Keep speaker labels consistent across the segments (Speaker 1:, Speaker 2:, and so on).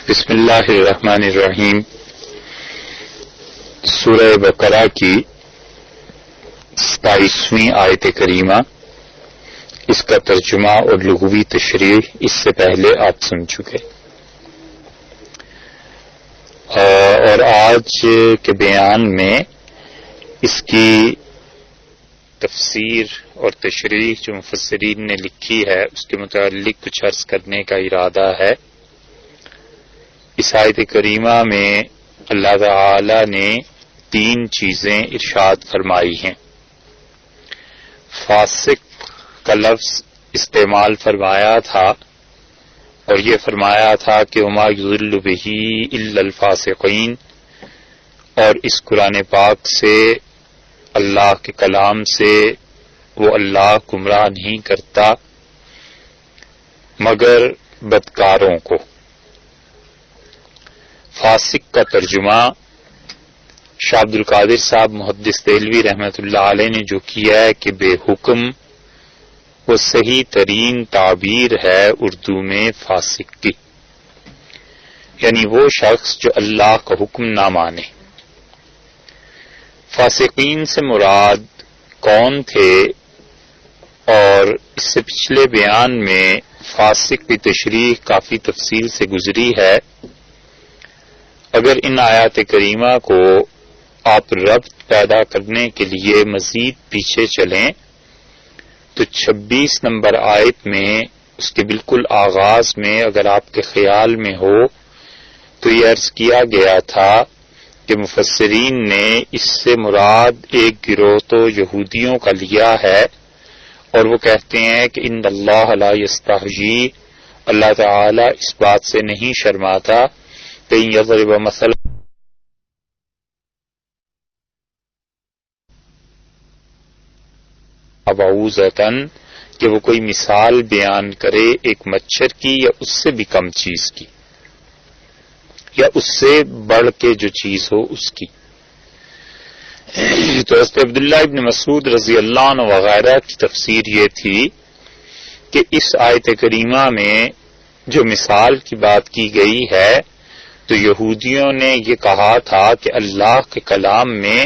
Speaker 1: بسم اللہ الرحمن الرحیم. سورہ بقرہ کی 27ویں آیت کریمہ، اس کا ترجمہ اور لغوی تشریح اس سے پہلے آپ سن چکے، اور آج کے بیان میں اس کی تفسیر اور تشریح جو مفسرین نے لکھی ہے اس کے متعلق کچھ عرض کرنے کا ارادہ ہے. اس آیت کریمہ میں اللہ تعالی نے 3 چیزیں ارشاد فرمائی ہیں. فاسق کا لفظ استعمال فرمایا تھا اور یہ فرمایا تھا کہ وما یضل بہ الا الفاسقین، اور اس قرآن پاک سے، اللہ کے کلام سے وہ اللہ گمراہ نہیں کرتا مگر بدکاروں کو. فاسق کا ترجمہ شاہ عبد القادر صاحب محدث دہلوی رحمۃ اللہ علیہ نے جو کیا ہے کہ بے حکم، وہ صحیح ترین تعبیر ہے اردو میں فاسق کی، یعنی وہ شخص جو اللہ کا حکم نہ مانے. فاسقین سے مراد کون تھے؟ اور اس سے پچھلے بیان میں فاسق کی تشریح کافی تفصیل سے گزری ہے. اگر ان آیات کریمہ کو آپ ربط پیدا کرنے کے لیے مزید پیچھے چلیں تو 26 نمبر آیت میں اس کے بالکل آغاز میں اگر آپ کے خیال میں ہو تو یہ عرض کیا گیا تھا کہ مفسرین نے اس سے مراد ایک گروہ تو یہودیوں کا لیا ہے، اور وہ کہتے ہیں کہ ان اللہ لا یستحیی، اللہ تعالی اس بات سے نہیں شرماتا کہ یضرب مثلا بعوضۃ، کہ وہ کوئی مثال بیان کرے ایک مچھر کی یا اس سے بھی کم چیز کی یا اس سے بڑھ کے جو چیز ہو اس کی. تو حضرت عبداللہ ابن مسعود رضی اللہ عنہ وغیرہ کی تفسیر یہ تھی کہ اس آیت کریمہ میں جو مثال کی بات کی گئی ہے تو یہودیوں نے یہ کہا تھا کہ اللہ کے کلام میں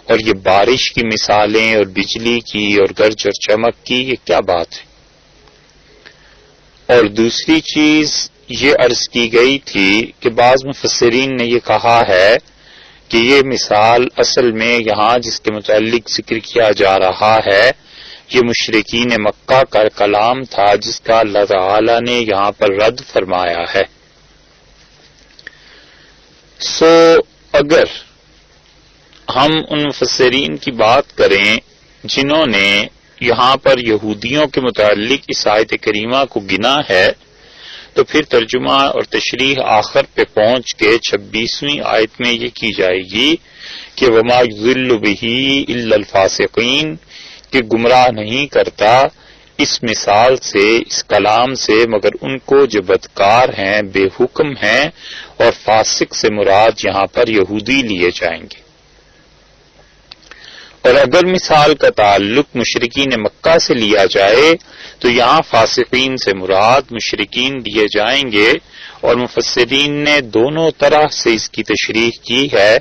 Speaker 1: اور یہ بارش کی مثالیں اور بجلی کی اور گرج اور چمک کی، یہ کیا بات ہے؟ اور دوسری چیز یہ عرض کی گئی تھی کہ بعض مفسرین نے یہ کہا ہے کہ یہ مثال اصل میں یہاں جس کے متعلق ذکر کیا جا رہا ہے یہ مشرکین مکہ کا کلام تھا جس کا اللہ تعالی نے یہاں پر رد فرمایا ہے. اگر ہم ان مفسرین کی بات کریں جنہوں نے یہاں پر یہودیوں کے متعلق اس آیت کریمہ کو گنا ہے تو پھر ترجمہ اور تشریح آخر پہ پہنچ کے 26ویں آیت میں یہ کی جائے گی کہ وما یضل بہ الا الفاسقین، کہ گمراہ نہیں کرتا اس مثال سے، اس کلام سے مگر ان کو جو بدکار ہیں، بے حکم ہیں، اور فاسق سے مراد یہاں پر یہودی لیے جائیں گے. اور اگر مثال کا تعلق مشرکین مکہ سے لیا جائے تو یہاں فاسقین سے مراد مشرکین لیے جائیں گے، اور مفسرین نے دونوں طرح سے اس کی تشریح کی ہے.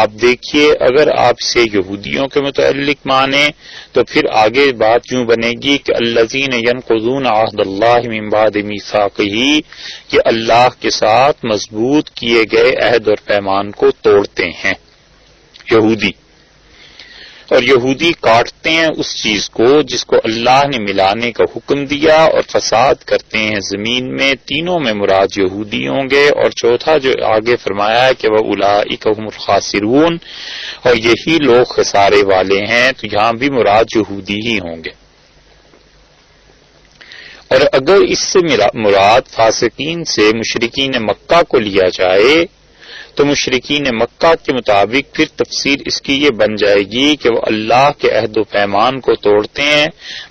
Speaker 1: آپ دیکھیے اگر آپ اسے یہودیوں کے متعلق مانیں تو پھر آگے بات یوں بنے گی کہ الذین ینقضون عہد اللہ من بعد میثاقہ، کہ اللہ کے ساتھ مضبوط کیے گئے عہد اور پیمان کو توڑتے ہیں یہودی، اور یہودی کاٹتے ہیں اس چیز کو جس کو اللہ نے ملانے کا حکم دیا، اور فساد کرتے ہیں زمین میں. تینوں میں مراد یہودی ہوں گے. اور چوتھا جو آگے فرمایا ہے کہ وَأُولَٰئِكَ هُمُ الْخَاسِرُونَ، اور یہی لوگ خسارے والے ہیں، تو یہاں بھی مراد یہودی ہی ہوں گے. اور اگر اس سے مراد فاسقین سے مشرکین مکہ کو لیا جائے تو مشرکین مکہ کے مطابق پھر تفسیر اس کی یہ بن جائے گی کہ وہ اللہ کے عہد و پیمان کو توڑتے ہیں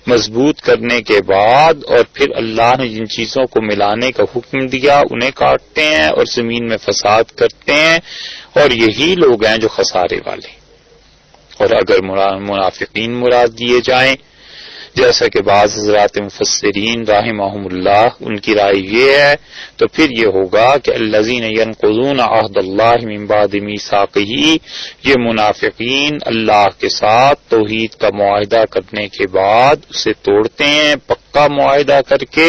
Speaker 1: مضبوط کرنے کے بعد، اور پھر اللہ نے جن چیزوں کو ملانے کا حکم دیا انہیں کاٹتے ہیں اور زمین میں فساد کرتے ہیں، اور یہی لوگ ہیں جو خسارے والے. اور اگر منافقین مراد دیے جائیں جیسا کہ بعض حضرات مفسرین رحمہم اللہ ان کی رائے یہ ہے، تو پھر یہ ہوگا کہ الذین ینقضون عہد اللہ من بعد میثاقہ، یہ منافقین اللہ کے ساتھ توحید کا معاہدہ کرنے کے بعد اسے توڑتے ہیں پکا معاہدہ کر کے،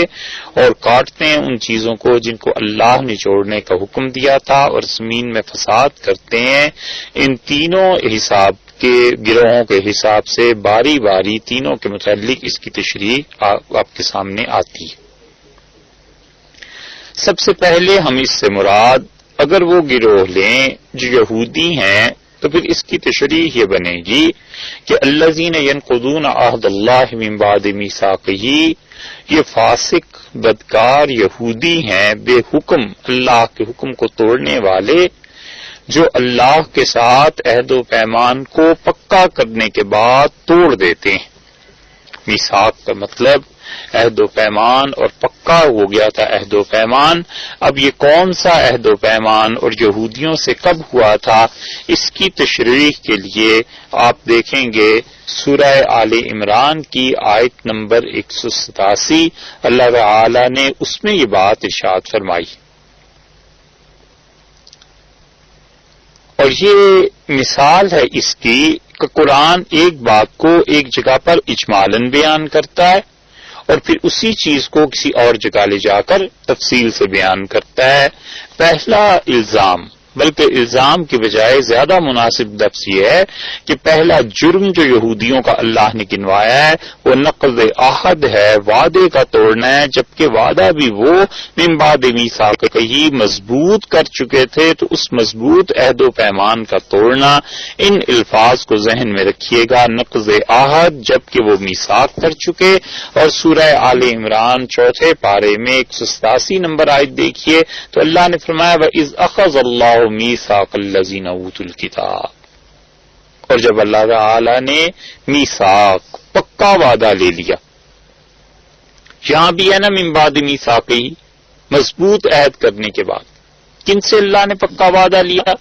Speaker 1: اور کاٹتے ہیں ان چیزوں کو جن کو اللہ نے چھوڑنے کا حکم دیا تھا، اور زمین میں فساد کرتے ہیں۔ ان تینوں حساب کے گروہوں کے حساب سے باری باری تینوں کے متعلق اس کی تشریح آپ کے سامنے آتی ہے۔ سب سے پہلے ہم اس سے مراد اگر وہ گروہ لیں جو یہودی ہیں تو پھر اس کی تشریح یہ بنے گی کہ الذین ینقضون عہد اللہ من بعد میثاقہ، یہ فاسق بدکار یہودی ہیں، بے حکم اللہ کے حکم کو توڑنے والے، جو اللہ کے ساتھ عہد و پیمان کو پکا کرنے کے بعد توڑ دیتے ہیں۔ میثاق کا مطلب عہد و پیمان، اور پکا ہو گیا تھا عہد و پیمان۔ اب یہ کون سا عہد و پیمان اور یہودیوں سے کب ہوا تھا، اس کی تشریح کے لیے آپ دیکھیں گے سورہ آل عمران کی آیت نمبر 187، اللہ تعالی نے اس میں یہ بات ارشاد فرمائی، اور یہ مثال ہے اس کی کہ قرآن ایک بات کو ایک جگہ پر اجمالاً بیان کرتا ہے اور پھر اسی چیز کو کسی اور جگہ لے جا کر تفصیل سے بیان کرتا ہے۔ پہلا الزام، بلکہ الزام کی بجائے زیادہ مناسب لفظ یہ ہے کہ پہلا جرم جو یہودیوں کا اللہ نے گنوایا ہے وہ نقض عہد ہے، وعدے کا توڑنا ہے، جبکہ وعدہ بھی وہ من بعد میثاقہ ہی مضبوط کر چکے تھے، تو اس مضبوط عہد و پیمان کا توڑنا، ان الفاظ کو ذہن میں رکھیے گا، نقض عہد جبکہ وہ میثاق کر چکے۔ اور سورہ آل عمران چوتھے پارے میں 187 نمبر آیت دیکھیے تو اللہ نے فرمایا وَإِذْ أَخَذَ اللَّهُ مِيثَاقَ الَّذِينَ أُوتُوا الْكِتَابَ، اور جب اللہ تعالی نے میثاق پکا وعدہ لے لیا، یہاں بھی ہے نا من بعد میثاقہ، مضبوط عہد کرنے کے بعد، کن سے اللہ نے پکا وعدہ لیا؟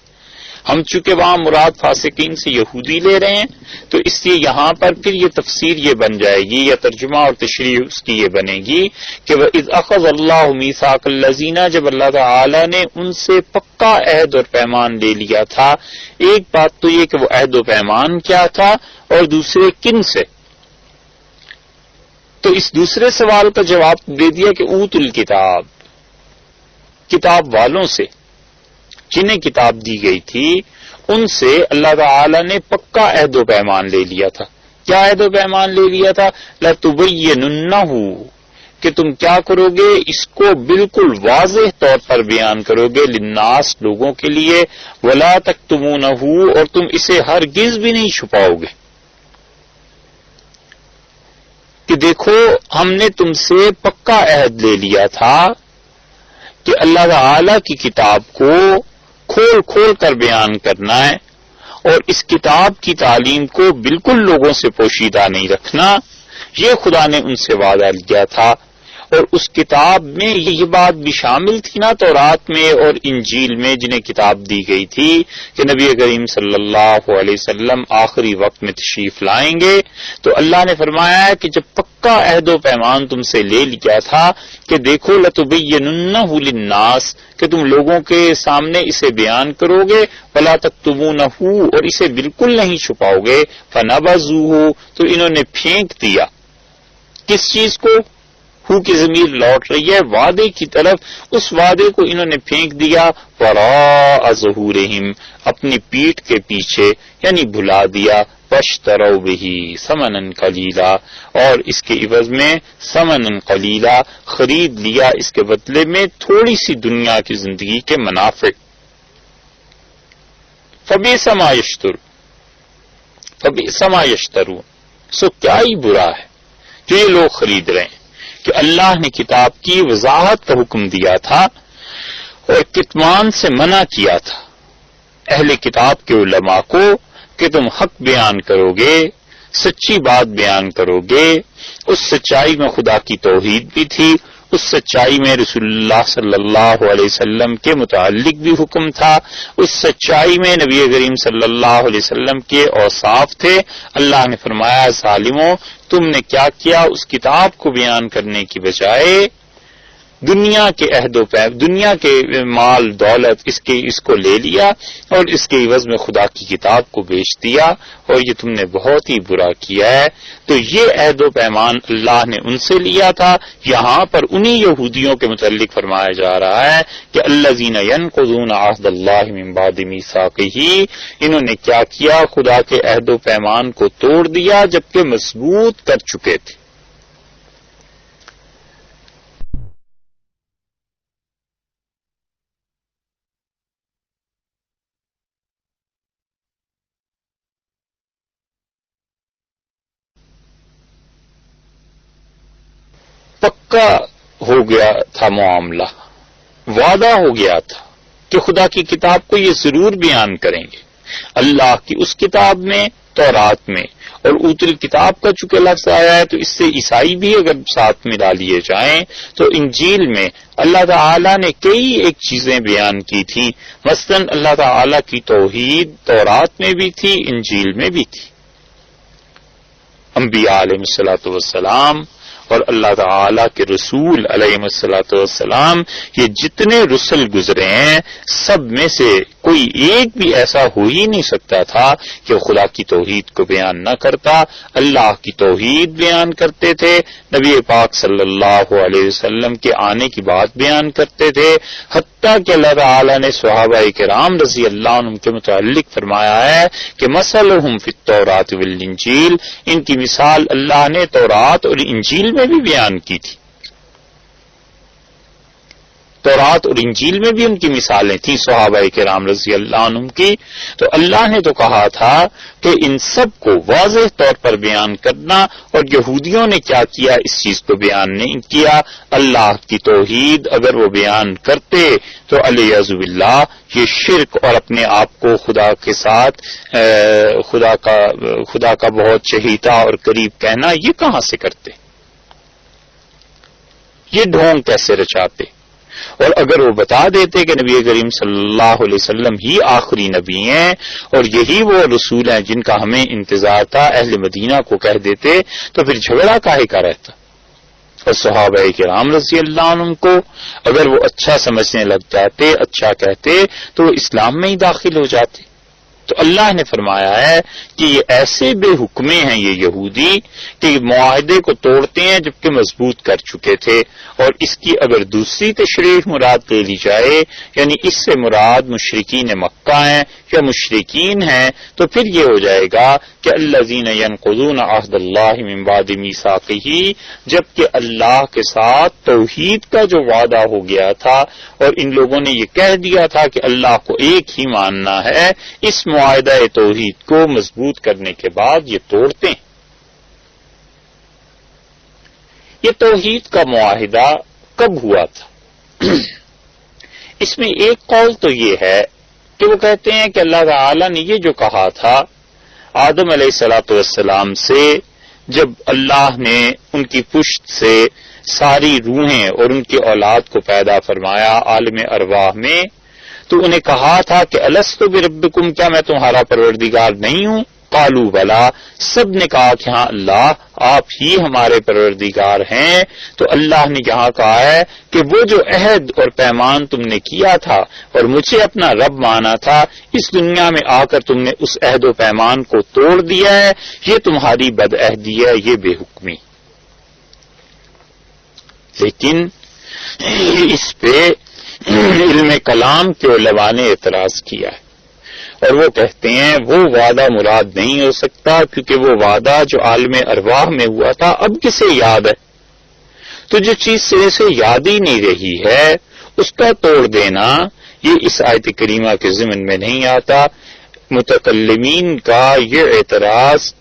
Speaker 1: ہم چونکہ وہاں مراد فاسقین سے یہودی لے رہے ہیں تو اس لیے یہاں پر پھر یہ تفسیر یہ بن جائے گی یا ترجمہ اور تشریح اس کی یہ بنے گی کہ وَإِذْ أَخَذَ اللَّهُ مِيثَاقَ الَّذِينَ، جب اللہ تعالی نے ان سے پکا عہد اور پیمان لے لیا تھا۔ ایک بات تو یہ کہ وہ عہد و پیمان کیا تھا اور دوسرے کن سے، تو اس دوسرے سوال کا جواب دے دیا کہ اوت الکتاب، کتاب والوں سے، جنہیں کتاب دی گئی تھی ان سے اللہ تعالی نے پکا عہد و پیمان لے لیا تھا۔ کیا عہد و پیمان لے لیا تھا؟ لَتُبَيِّنُنَّهُ، کہ تم کیا کرو گے، اس کو بالکل واضح طور پر بیان کرو گے، للناس، لوگوں کے لیے، وَلَا تَكْتُمُونَهُ، اور تم اسے ہرگز بھی نہیں چھپاؤ گے، کہ دیکھو ہم نے تم سے پکا عہد لے لیا تھا کہ اللہ تعالی کی کتاب کو کھول کھول کر بیان کرنا ہے اور اس کتاب کی تعلیم کو بالکل لوگوں سے پوشیدہ نہیں رکھنا، یہ خدا نے ان سے وعدہ لیا تھا۔ اور اس کتاب میں یہ بات بھی شامل تھی نا تورات میں اور انجیل میں جنہیں کتاب دی گئی تھی کہ نبی کریم صلی اللہ علیہ وسلم آخری وقت میں تشریف لائیں گے، تو اللہ نے فرمایا ہے کہ جب پکا عہد و پیمان تم سے لے لیا تھا کہ دیکھو لَتُبَيِّنُنَّهُ لِلنَّاسِ، کہ تم لوگوں کے سامنے اسے بیان کرو گے، وَلَا تَكْتُمُونَهُ، اور اسے بالکل نہیں چھپاؤ گے، فَنَبَذُوهُ، تو انہوں نے پھینک دیا کس چیز کو؟ ہو کی ضمیر لوٹ رہی ہے وعدے کی طرف، اس وعدے کو انہوں نے پھینک دیا وراء ظہورہم، اپنی پیٹھ کے پیچھے، یعنی بھلا دیا، واشتروا بہ ثمنا قلیلا، اور اس کے عوض میں ثمنا قلیلا، خرید لیا اس کے بدلے میں تھوڑی سی دنیا کی زندگی کے منافع۔ فبئس ما یشترون، سو کیا ہی برا ہے جو یہ لوگ خرید رہے ہیں، کہ اللہ نے کتاب کی وضاحت کا حکم دیا تھا اور کتمان سے منع کیا تھا اہل کتاب کے علماء کو کہ تم حق بیان کرو گے، سچی بات بیان کرو گے، اس سچائی میں خدا کی توحید بھی تھی، اس سچائی میں رسول اللہ صلی اللہ علیہ وسلم کے متعلق بھی حکم تھا، اس سچائی میں نبی کریم صلی اللہ علیہ وسلم کے اوصاف تھے۔ اللہ نے فرمایا ظالموں تم نے کیا کیا، اس کتاب کو بیان کرنے کی بجائے دنیا کے عہد و پیب، دنیا کے مال دولت اس کو لے لیا اور اس کے عوض میں خدا کی کتاب کو بیچ دیا، اور یہ تم نے بہت ہی برا کیا ہے۔ تو یہ عہد و پیمان اللہ نے ان سے لیا تھا، یہاں پر انہی یہودیوں کے متعلق فرمایا جا رہا ہے کہ الذین ینقضون عہد اللہ من بعد میثاقہ، انہوں نے کیا کیا، خدا کے عہد و پیمان کو توڑ دیا جبکہ مضبوط کر چکے تھے۔ پکا ہو گیا تھا معاملہ، وعدہ ہو گیا تھا کہ خدا کی کتاب کو یہ ضرور بیان کریں گے۔ اللہ کی اس کتاب میں، تورات میں، اور اوتل کتاب کا چونکہ لفظ آیا ہے تو اس سے عیسائی بھی اگر ساتھ ملا لیے جائیں تو انجیل میں اللہ تعالیٰ نے کئی ایک چیزیں بیان کی تھیں، مثلا اللہ تعالیٰ کی توحید تورات میں بھی تھی، انجیل میں بھی تھی۔ انبیاء علیہ الصلوۃ والسلام اور اللہ تعالیٰ کے رسول علیہ الصلوۃ والسلام، یہ جتنے رسل گزرے ہیں سب میں سے کوئی ایک بھی ایسا ہو ہی نہیں سکتا تھا کہ وہ خدا کی توحید کو بیان نہ کرتا، اللہ کی توحید بیان کرتے تھے، نبی پاک صلی اللہ علیہ وسلم کے آنے کی بات بیان کرتے تھے، حتیٰ کہ اللہ تعالیٰ نے صحابہ کرام رضی اللہ عنہم کے متعلق فرمایا ہے کہ مثلہم فی التوراۃ والانجیل، ان کی مثال اللہ نے تورات اور انجیل میں بھی بیان کی تھی۔ تورات اور انجیل میں بھی ان کی مثالیں تھیں صحابہ کرام رضی اللہ عنہم کی۔ تو اللہ نے تو کہا تھا کہ ان سب کو واضح طور پر بیان کرنا، اور یہودیوں نے کیا کیا، اس چیز کو بیان نہیں کیا۔ اللہ کی توحید اگر وہ بیان کرتے تو علیہ باللہ یہ شرک اور اپنے آپ کو خدا کے ساتھ خدا کا بہت چہیتا اور قریب کہنا یہ کہاں سے کرتے، یہ ڈھونگ کیسے رچاتے؟ اور اگر وہ بتا دیتے کہ نبی کریم صلی اللہ علیہ وسلم ہی آخری نبی ہیں اور یہی وہ رسول ہیں جن کا ہمیں انتظار تھا، اہل مدینہ کو کہہ دیتے تو پھر جھگڑا کاہے کا رہتا؟ اور صحابہ کرام رضی اللہ عنہم کو اگر وہ اچھا سمجھنے لگ جاتے، اچھا کہتے تو وہ اسلام میں ہی داخل ہو جاتے۔ تو اللہ نے فرمایا ہے کہ یہ ایسے بے حکمے ہیں یہ یہودی کہ معاہدے کو توڑتے ہیں جبکہ مضبوط کر چکے تھے۔ اور اس کی اگر دوسری تشریح مراد لے لی جائے، یعنی اس سے مراد مشرکین مکہ ہیں یا مشرکین ہیں، تو پھر یہ ہو جائے گا کہ الذین ینقضون عہد اللہ من بعد میثاقہ، جبکہ اللہ کے ساتھ توحید کا جو وعدہ ہو گیا تھا اور ان لوگوں نے یہ کہہ دیا تھا کہ اللہ کو ایک ہی ماننا ہے، اس معاہدہ توحید کو مضبوط کرنے کے بعد یہ توڑتے ہیں۔ یہ توحید کا معاہدہ کب ہوا تھا؟ اس میں ایک قول تو یہ ہے کہ وہ کہتے ہیں کہ اللہ تعالی نے یہ جو کہا تھا آدم علیہ الصلوۃ والسلام سے، جب اللہ نے ان کی پشت سے ساری روحیں اور ان کی اولاد کو پیدا فرمایا عالم ارواح میں، تو انہیں کہا تھا کہ الست بربکم، کیا میں تمہارا پروردگار نہیں ہوں؟ قالوا بلا، سب نے کہا کہ ہاں اللہ آپ ہی ہمارے پروردگار ہیں۔ تو اللہ نے یہاں کہا ہے کہ وہ جو عہد اور پیمان تم نے کیا تھا اور مجھے اپنا رب مانا تھا، اس دنیا میں آ کر تم نے اس عہد و پیمان کو توڑ دیا ہے، یہ تمہاری بدعہدی ہے، یہ بے حکمی۔ لیکن اس پہ علم کلام کے علماء نے اعتراض کیا ہے اور وہ کہتے ہیں وہ وعدہ مراد نہیں ہو سکتا، کیونکہ وہ وعدہ جو عالم ارواح میں ہوا تھا اب کسے یاد ہے؟ تو جو چیز سرے سے یاد ہی نہیں رہی ہے اس کا توڑ دینا یہ اس آیت کریمہ کے ضمن میں نہیں آتا۔ متکلمین کا یہ اعتراض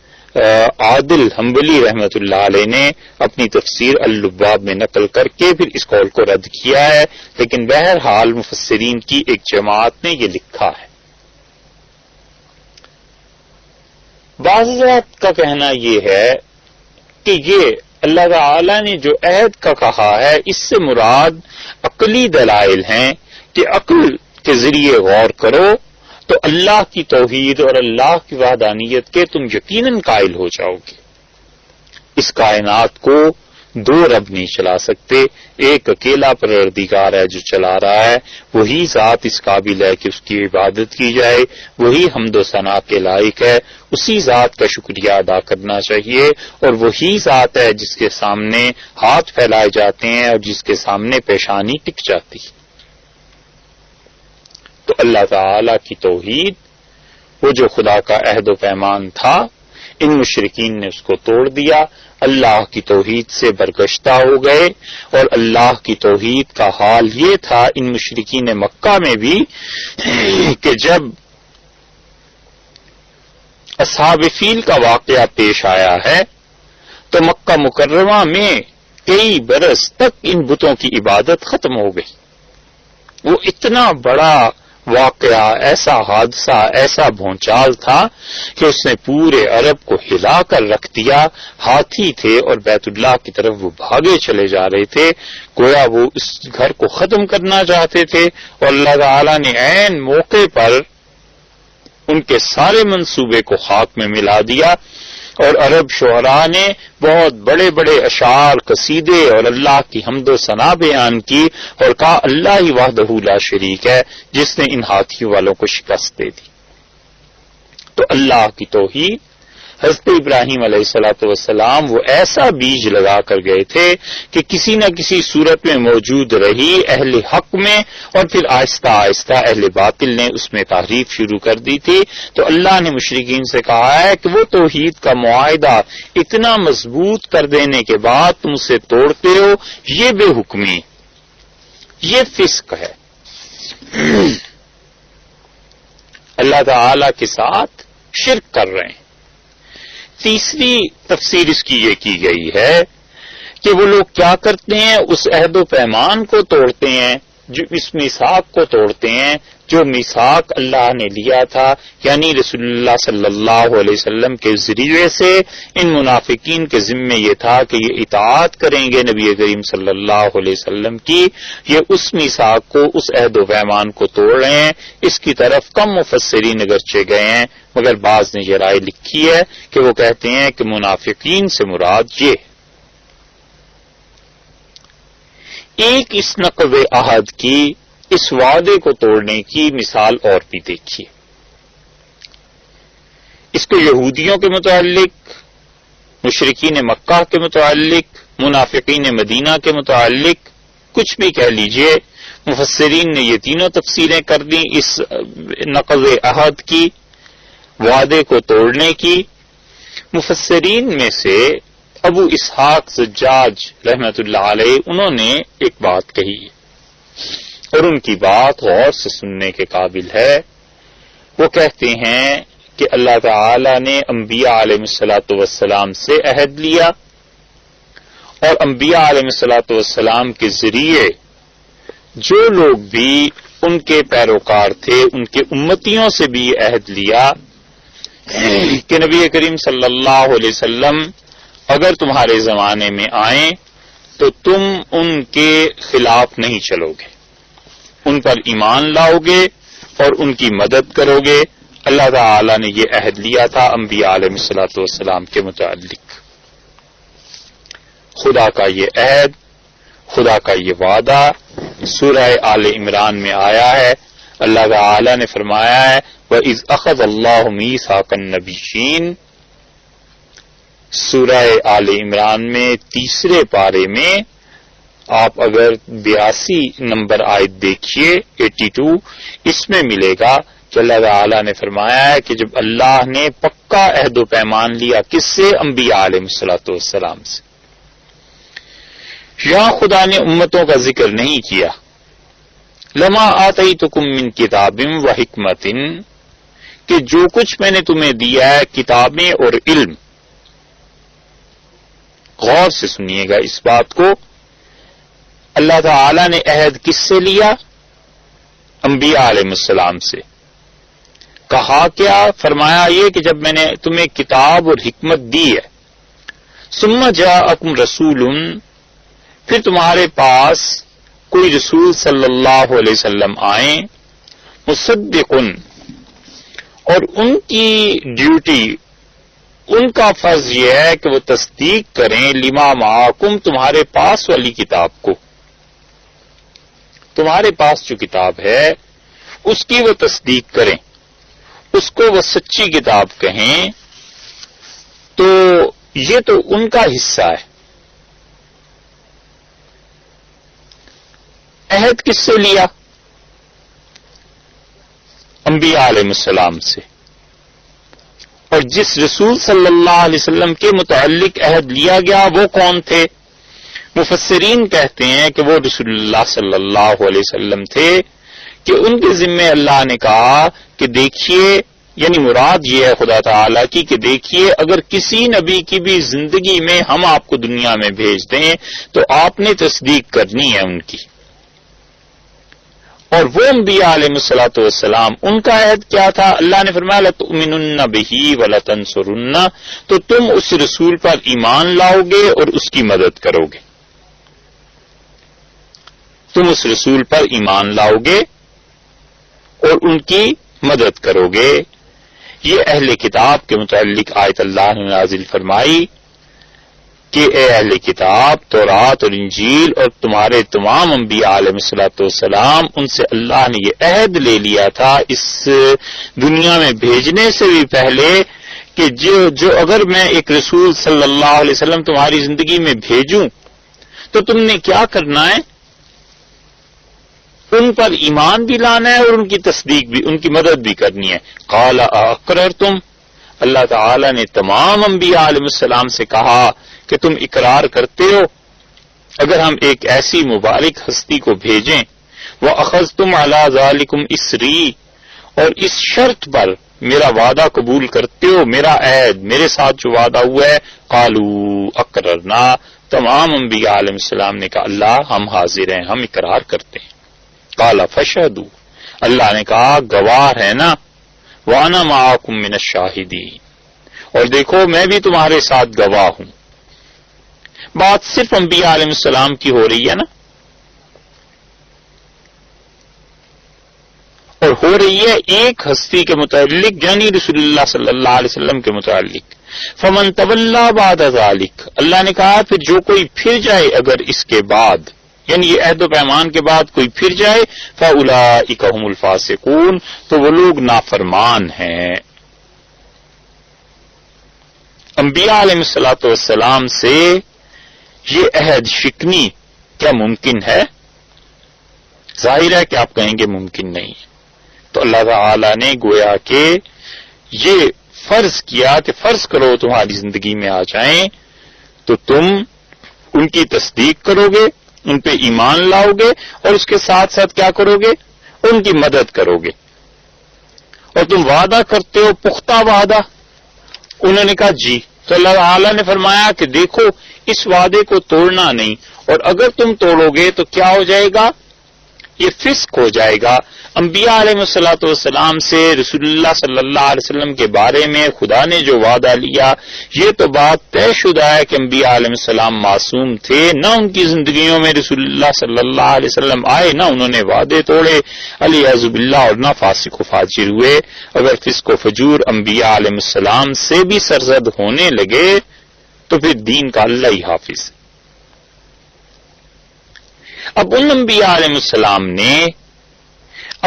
Speaker 1: عادل حنبلی رحمت اللہ علیہ نے اپنی تفسیر اللباب میں نقل کر کے پھر اس قول کو رد کیا ہے، لیکن بہرحال مفسرین کی ایک جماعت نے یہ لکھا ہے۔ بعض کا کہنا یہ ہے کہ یہ اللہ تعالی نے جو عہد کا کہا ہے اس سے مراد عقلی دلائل ہیں کہ عقل کے ذریعے غور کرو تو اللہ کی توحید اور اللہ کی وحدانیت کے تم یقیناً قائل ہو جاؤ گے۔ اس کائنات کو دو رب نہیں چلا سکتے، ایک اکیلا پروردگار ہے جو چلا رہا ہے، وہی ذات اس قابل ہے کہ اس کی عبادت کی جائے، وہی حمد و ثنا کے لائق ہے، اسی ذات کا شکریہ ادا کرنا چاہیے، اور وہی ذات ہے جس کے سامنے ہاتھ پھیلائے جاتے ہیں اور جس کے سامنے پیشانی ٹک جاتی۔ تو اللہ تعالی کی توحید، وہ جو خدا کا عہد و پیمان تھا، ان مشرکین نے اس کو توڑ دیا، اللہ کی توحید سے برگشتہ ہو گئے، اور اللہ کی توحید کا حال یہ تھا ان مشرکین مکہ میں بھی کہ جب اصحاب فیل کا واقعہ پیش آیا ہے تو مکہ مکرمہ میں کئی برس تک ان بتوں کی عبادت ختم ہو گئی۔ وہ اتنا بڑا واقعہ، ایسا حادثہ، ایسا بھونچال تھا کہ اس نے پورے عرب کو ہلا کر رکھ دیا۔ ہاتھی تھے اور بیت اللہ کی طرف وہ بھاگے چلے جا رہے تھے، گویا وہ اس گھر کو ختم کرنا چاہتے تھے، اور اللہ تعالی نے عین موقع پر ان کے سارے منصوبے کو خاک میں ملا دیا، اور عرب شعراء نے بہت بڑے بڑے اشعار، قصیدے اور اللہ کی حمد و ثنا بیان کی، اور کہا اللہ ہی وحدہ لا شریک ہے جس نے ان ہاتھیوں والوں کو شکست دے دی۔ تو اللہ کی توحید، حضرت ابراہیم علیہ الصلوۃ والسلام وہ ایسا بیج لگا کر گئے تھے کہ کسی نہ کسی صورت میں موجود رہی اہل حق میں، اور پھر آہستہ آہستہ اہل باطل نے اس میں تحریف شروع کر دی تھی۔ تو اللہ نے مشرکین سے کہا ہے کہ وہ توحید کا معاہدہ اتنا مضبوط کر دینے کے بعد تم اسے توڑتے ہو، یہ بے حکمی، یہ فسق ہے، اللہ تعالی کے ساتھ شرک کر رہے ہیں۔ تیسری تفسیر اس کی یہ کی گئی ہے کہ وہ لوگ کیا کرتے ہیں، اس عہد و پیمان کو توڑتے ہیں، جو اس میثاق کو توڑتے ہیں جو میثاق اللہ نے لیا تھا، یعنی رسول اللہ صلی اللہ علیہ وسلم کے ذریعے سے ان منافقین کے ذمے یہ تھا کہ یہ اطاعت کریں گے نبی کریم صلی اللہ علیہ وسلم کی، یہ اس میثاق کو، اس عہد و پیمان کو توڑ رہے ہیں۔ اس کی طرف کم مفسرین اگرچہ گئے ہیں، مگر بعض نے یہ رائے لکھی ہے کہ وہ کہتے ہیں کہ منافقین سے مراد یہ ایک اس نقض عہد کی، اس وعدے کو توڑنے کی مثال اور بھی دیکھیے۔ اس کو یہودیوں کے متعلق، مشرکین مکہ کے متعلق، منافقین مدینہ کے متعلق کچھ بھی کہہ لیجئے، مفسرین نے یہ تینوں تفسیریں کر دیں اس نقض عہد کی، وعدے کو توڑنے کی۔ مفسرین میں سے ابو اسحاق زجاج رحمت اللہ علیہ، انہوں نے ایک بات کہی اور ان کی بات غور سے سننے کے قابل ہے۔ وہ کہتے ہیں کہ اللہ تعالی نے انبیاء علیہ الصلوۃ والسلام سے عہد لیا، اور انبیاء علیہ الصلوۃ والسلام کے ذریعے جو لوگ بھی ان کے پیروکار تھے، ان کے امتیوں سے بھی یہ عہد لیا کہ نبی کریم صلی اللہ علیہ وسلم اگر تمہارے زمانے میں آئیں تو تم ان کے خلاف نہیں چلو گے، ان پر ایمان لاؤ گے اور ان کی مدد کرو گے۔ اللہ تعالی نے یہ عہد لیا تھا انبیاء علیہ الصلوۃ والسلام کے متعلق۔ خدا کا یہ عہد، خدا کا یہ وعدہ سورہ آل عمران میں آیا ہے۔ اللہ تعالی نے فرمایا ہے وَإِذْ أَخَذَ اللَّهُ مِيثَاقَ النَّبِيِّينَ، سورہ آل عمران میں تیسرے پارے میں آپ اگر 82 نمبر آیت دیکھیے 82، اس میں ملے گا کہ اللہ تعالی نے فرمایا ہے کہ جب اللہ نے پکا عہد و پیمان لیا کس سے؟ انبیاء علیہ الصلوۃ والسلام سے۔ یہاں خدا نے امتوں کا ذکر نہیں کیا۔ لما آتیتکم من کتاب و حکمت، کہ جو کچھ میں نے تمہیں دیا ہے کتابیں اور علم۔ غور سے سنیے گا اس بات کو، اللہ تعالی نے عہد کس سے لیا؟ انبیاء علیہ السلام سے۔ کہا کیا؟ فرمایا یہ کہ جب میں نے تمہیں کتاب اور حکمت دی ہے، ثم جاءکم رسول، پھر تمہارے پاس کوئی رسول صلی اللہ علیہ وسلم آئیں، مصدق، اور ان کی ڈیوٹی، ان کا فرض یہ ہے کہ وہ تصدیق کریں لما معکم، تمہارے پاس والی کتاب کو، تمہارے پاس جو کتاب ہے اس کی وہ تصدیق کریں، اس کو وہ سچی کتاب کہیں، تو یہ تو ان کا حصہ ہے۔ عہد کس سے لیا؟ انبیاء علیہ السلام سے، اور جس رسول صلی اللہ علیہ وسلم کے متعلق عہد لیا گیا وہ کون تھے؟ مفسرین کہتے ہیں کہ وہ رسول اللہ صلی اللہ علیہ وسلم تھے، کہ ان کے ذمے اللہ نے کہا کہ دیکھیے، یعنی مراد یہ ہے خدا تعالی کی کہ دیکھیے اگر کسی نبی کی بھی زندگی میں ہم آپ کو دنیا میں بھیج دیں تو آپ نے تصدیق کرنی ہے ان کی۔ اور وہ انبیاء علیہ الصلوۃ والسلام، ان کا عہد کیا تھا؟ اللہ نے فرمایا لَتُؤْمِنُنَّ بِهِ وَلَتَنصُرُنَّ، تو تم اس رسول پر ایمان لاؤ گے اور اس کی مدد کرو گے، تم اس رسول پر ایمان لاؤ گے اور ان کی مدد کرو گے۔ یہ اہل کتاب کے متعلق آیت اللہ نے نازل فرمائی کہ اے اہل کتاب، تورات اور انجیل اور تمہارے تمام انبیاء علیہ الصلوۃ والسلام، ان سے اللہ نے یہ عہد لے لیا تھا اس دنیا میں بھیجنے سے بھی پہلے کہ جو اگر میں ایک رسول صلی اللہ علیہ وسلم تمہاری زندگی میں بھیجوں تو تم نے کیا کرنا ہے؟ ان پر ایمان بھی لانا ہے اور ان کی تصدیق بھی، ان کی مدد بھی کرنی ہے۔ قال اقررتم، اللہ تعالی نے تمام انبیاء علیہ السلام سے کہا کہ تم اقرار کرتے ہو اگر ہم ایک ایسی مبارک ہستی کو بھیجیں، وَأَخَذْتُمْ عَلَى ذَلِكُمْ إِسْرِي، اور اس شرط پر میرا وعدہ قبول کرتے ہو، میرا عہد، میرے ساتھ جو وعدہ ہوا ہے، قالوا اقررنا، تمام انبیاء علیہ السلام نے کہا اللہ ہم حاضر ہیں، ہم اقرار کرتے ہیں۔ قال فشهدوا، اللہ نے کہا گواہ ہے نا، وَأَنَا مَعَكُمْ مِنَ الشَّاهِدِينَ، اور دیکھو میں بھی تمہارے ساتھ گواہ ہوں۔ بات صرف انبیاء علیہ السلام کی ہو رہی ہے نا، اور ہو رہی ہے ایک ہستی کے متعلق، یعنی رسول اللہ صلی اللہ علیہ وسلم کے متعلق۔ فمن تولى بعد ذلك، اللہ نے کہا پھر جو کوئی پھر جائے اگر اس کے بعد، یعنی یہ عہد و پیمان کے بعد کوئی پھر جائے، فاولئک هم الفاسقون، تو وہ لوگ نافرمان ہیں۔ انبیاء علیہ الصلوۃ والسلام سے یہ عہد شکنی کیا ممکن ہے؟ ظاہر ہے کہ آپ کہیں گے ممکن نہیں ہے۔ تو اللہ تعالی نے گویا کہ یہ فرض کیا کہ فرض کرو تمہاری زندگی میں آ جائیں تو تم ان کی تصدیق کرو گے، ان پہ ایمان لاؤ گے، اور اس کے ساتھ ساتھ کیا کرو گے؟ ان کی مدد کرو گے۔ اور تم وعدہ کرتے ہو پختہ وعدہ؟ انہوں نے کہا جی۔ تو اللہ تعالیٰ نے فرمایا کہ دیکھو اس وعدے کو توڑنا نہیں، اور اگر تم توڑو گے تو کیا ہو جائے گا؟ یہ فسق ہو جائے گا۔ انبیاء علیہ الصلوۃ والسلام سے رسول اللہ صلی اللہ علیہ وسلم کے بارے میں خدا نے جو وعدہ لیا، یہ تو بات طے شدہ ہے کہ انبیاء علیہ السلام معصوم تھے، نہ ان کی زندگیوں میں رسول اللہ صلی اللہ علیہ وسلم آئے، نہ انہوں نے وعدے توڑے علیہ باللہ، اور نہ فاسق و فاجر ہوئے۔ اگر فسق و فجور انبیاء علیہ السلام سے بھی سرزد ہونے لگے تو پھر دین کا اللہ ہی حافظ۔ اب ان انبیاء علیہ السلام نے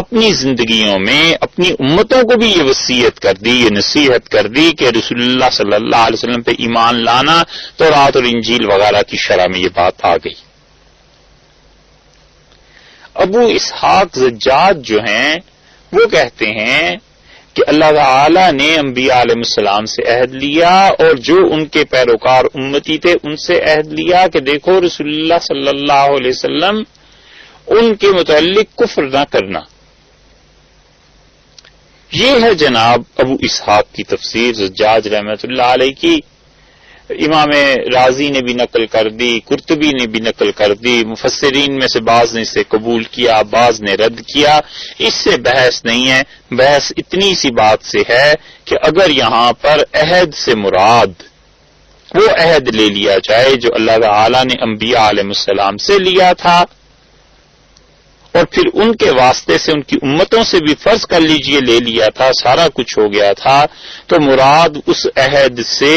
Speaker 1: اپنی زندگیوں میں اپنی امتوں کو بھی یہ وصیت کر دی، یہ نصیحت کر دی کہ رسول اللہ صلی اللہ علیہ وسلم پہ ایمان لانا، تورات اور انجیل وغیرہ کی شرح میں یہ بات آ گئی۔ ابو اسحاق زجاج جو ہیں وہ کہتے ہیں کہ اللہ تعالی نے انبیاء علیہ السلام سے عہد لیا اور جو ان کے پیروکار امتی تھے ان سے عہد لیا کہ دیکھو رسول اللہ صلی اللہ علیہ وسلم ان کے متعلق کفر نہ کرنا۔ یہ ہے جناب ابو اسحاق کی تفسیر زجاج رحمۃ اللہ علیہ کی۔ امام رازی نے بھی نقل کر دی، قرطبی نے بھی نقل کر دی، مفسرین میں سے بعض نے اسے قبول کیا، بعض نے رد کیا۔ اس سے بحث نہیں ہے، بحث اتنی سی بات سے ہے کہ اگر یہاں پر عہد سے مراد وہ عہد لے لیا جائے جو اللہ تعالی نے انبیاء علیہ السلام سے لیا تھا، اور پھر ان کے واسطے سے ان کی امتوں سے بھی فرض کر لیجئے لے لیا تھا، سارا کچھ ہو گیا تھا، تو مراد اس عہد سے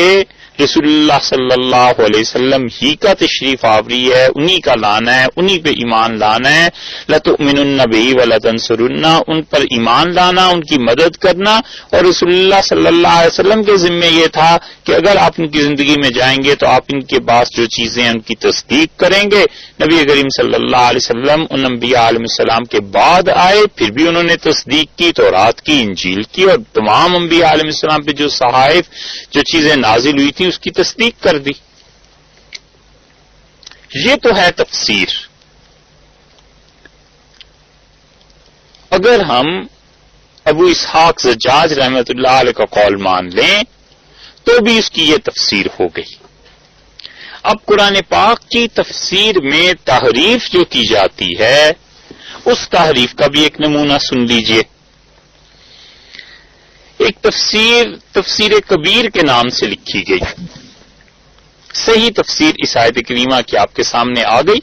Speaker 1: رسول اللہ صلی اللہ علیہ وسلم ہی کا تشریف آوری ہے، انہی کا لانا ہے، انہی پہ ایمان لانا ہے، لَتُؤْمِنُنَّ بِهِ وَلَتَنْصُرُنَّ، ان پر ایمان لانا، ان کی مدد کرنا، اور رسول اللہ صلی اللہ علیہ وسلم کے ذمے یہ تھا کہ اگر آپ ان کی زندگی میں جائیں گے تو آپ ان کے پاس جو چیزیں ہیں ان کی تصدیق کریں گے۔ نبی کریم صلی اللہ علیہ وسلم ان انبیاء علیہ السلام کے بعد آئے، پھر بھی انہوں نے تصدیق کی، تورات کی، انجیل کی، اور تمام انبیاء علیہ السلام پہ جو صحائف، جو چیزیں نازل ہوئی تھیں اس کی تصدیق کر دی۔ یہ تو ہے تفسیر۔ اگر ہم ابو اسحاق زجاج رحمۃ اللہ علیہ کا قول مان لیں تو بھی اس کی یہ تفسیر ہو گئی۔ اب قرآن پاک کی تفسیر میں تحریف جو کی جاتی ہے اس تحریف کا بھی ایک نمونہ سن لیجئے۔ ایک تفسیر کبیر کے نام سے لکھی گئی، صحیح تفسیر اس آیت کریمہ کی آپ کے سامنے آ گئی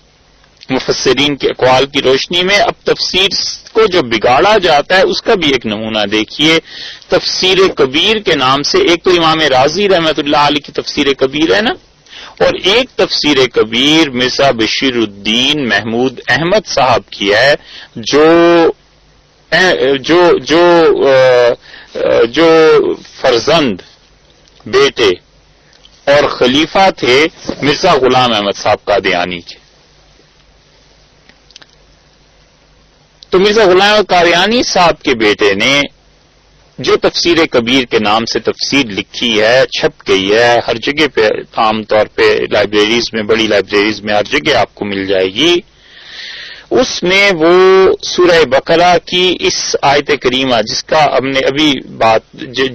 Speaker 1: مفسرین کے اقوال کی روشنی میں۔ اب تفسیر کو جو بگاڑا جاتا ہے اس کا بھی ایک نمونہ دیکھیے۔ تفسیر کبیر کے نام سے ایک تو امام رازی رحمۃ اللہ علیہ کی تفسیر کبیر ہے نا، اور ایک تفسیر کبیر مرزا بشیر الدین محمود احمد صاحب کی ہے جو فرزند، بیٹے اور خلیفہ تھے مرزا غلام احمد صاحب قادیانی کے۔ تو مرزا غلام احمد قادیانی صاحب کے بیٹے نے جو تفسیر کبیر کے نام سے تفسیر لکھی ہے، چھپ گئی ہے، ہر جگہ پہ عام طور پہ لائبریریز میں، بڑی لائبریریز میں ہر جگہ آپ کو مل جائے گی۔ اس میں وہ سورہ بقرہ کی اس آیت کریمہ جس کا ہم نے ابھی بات،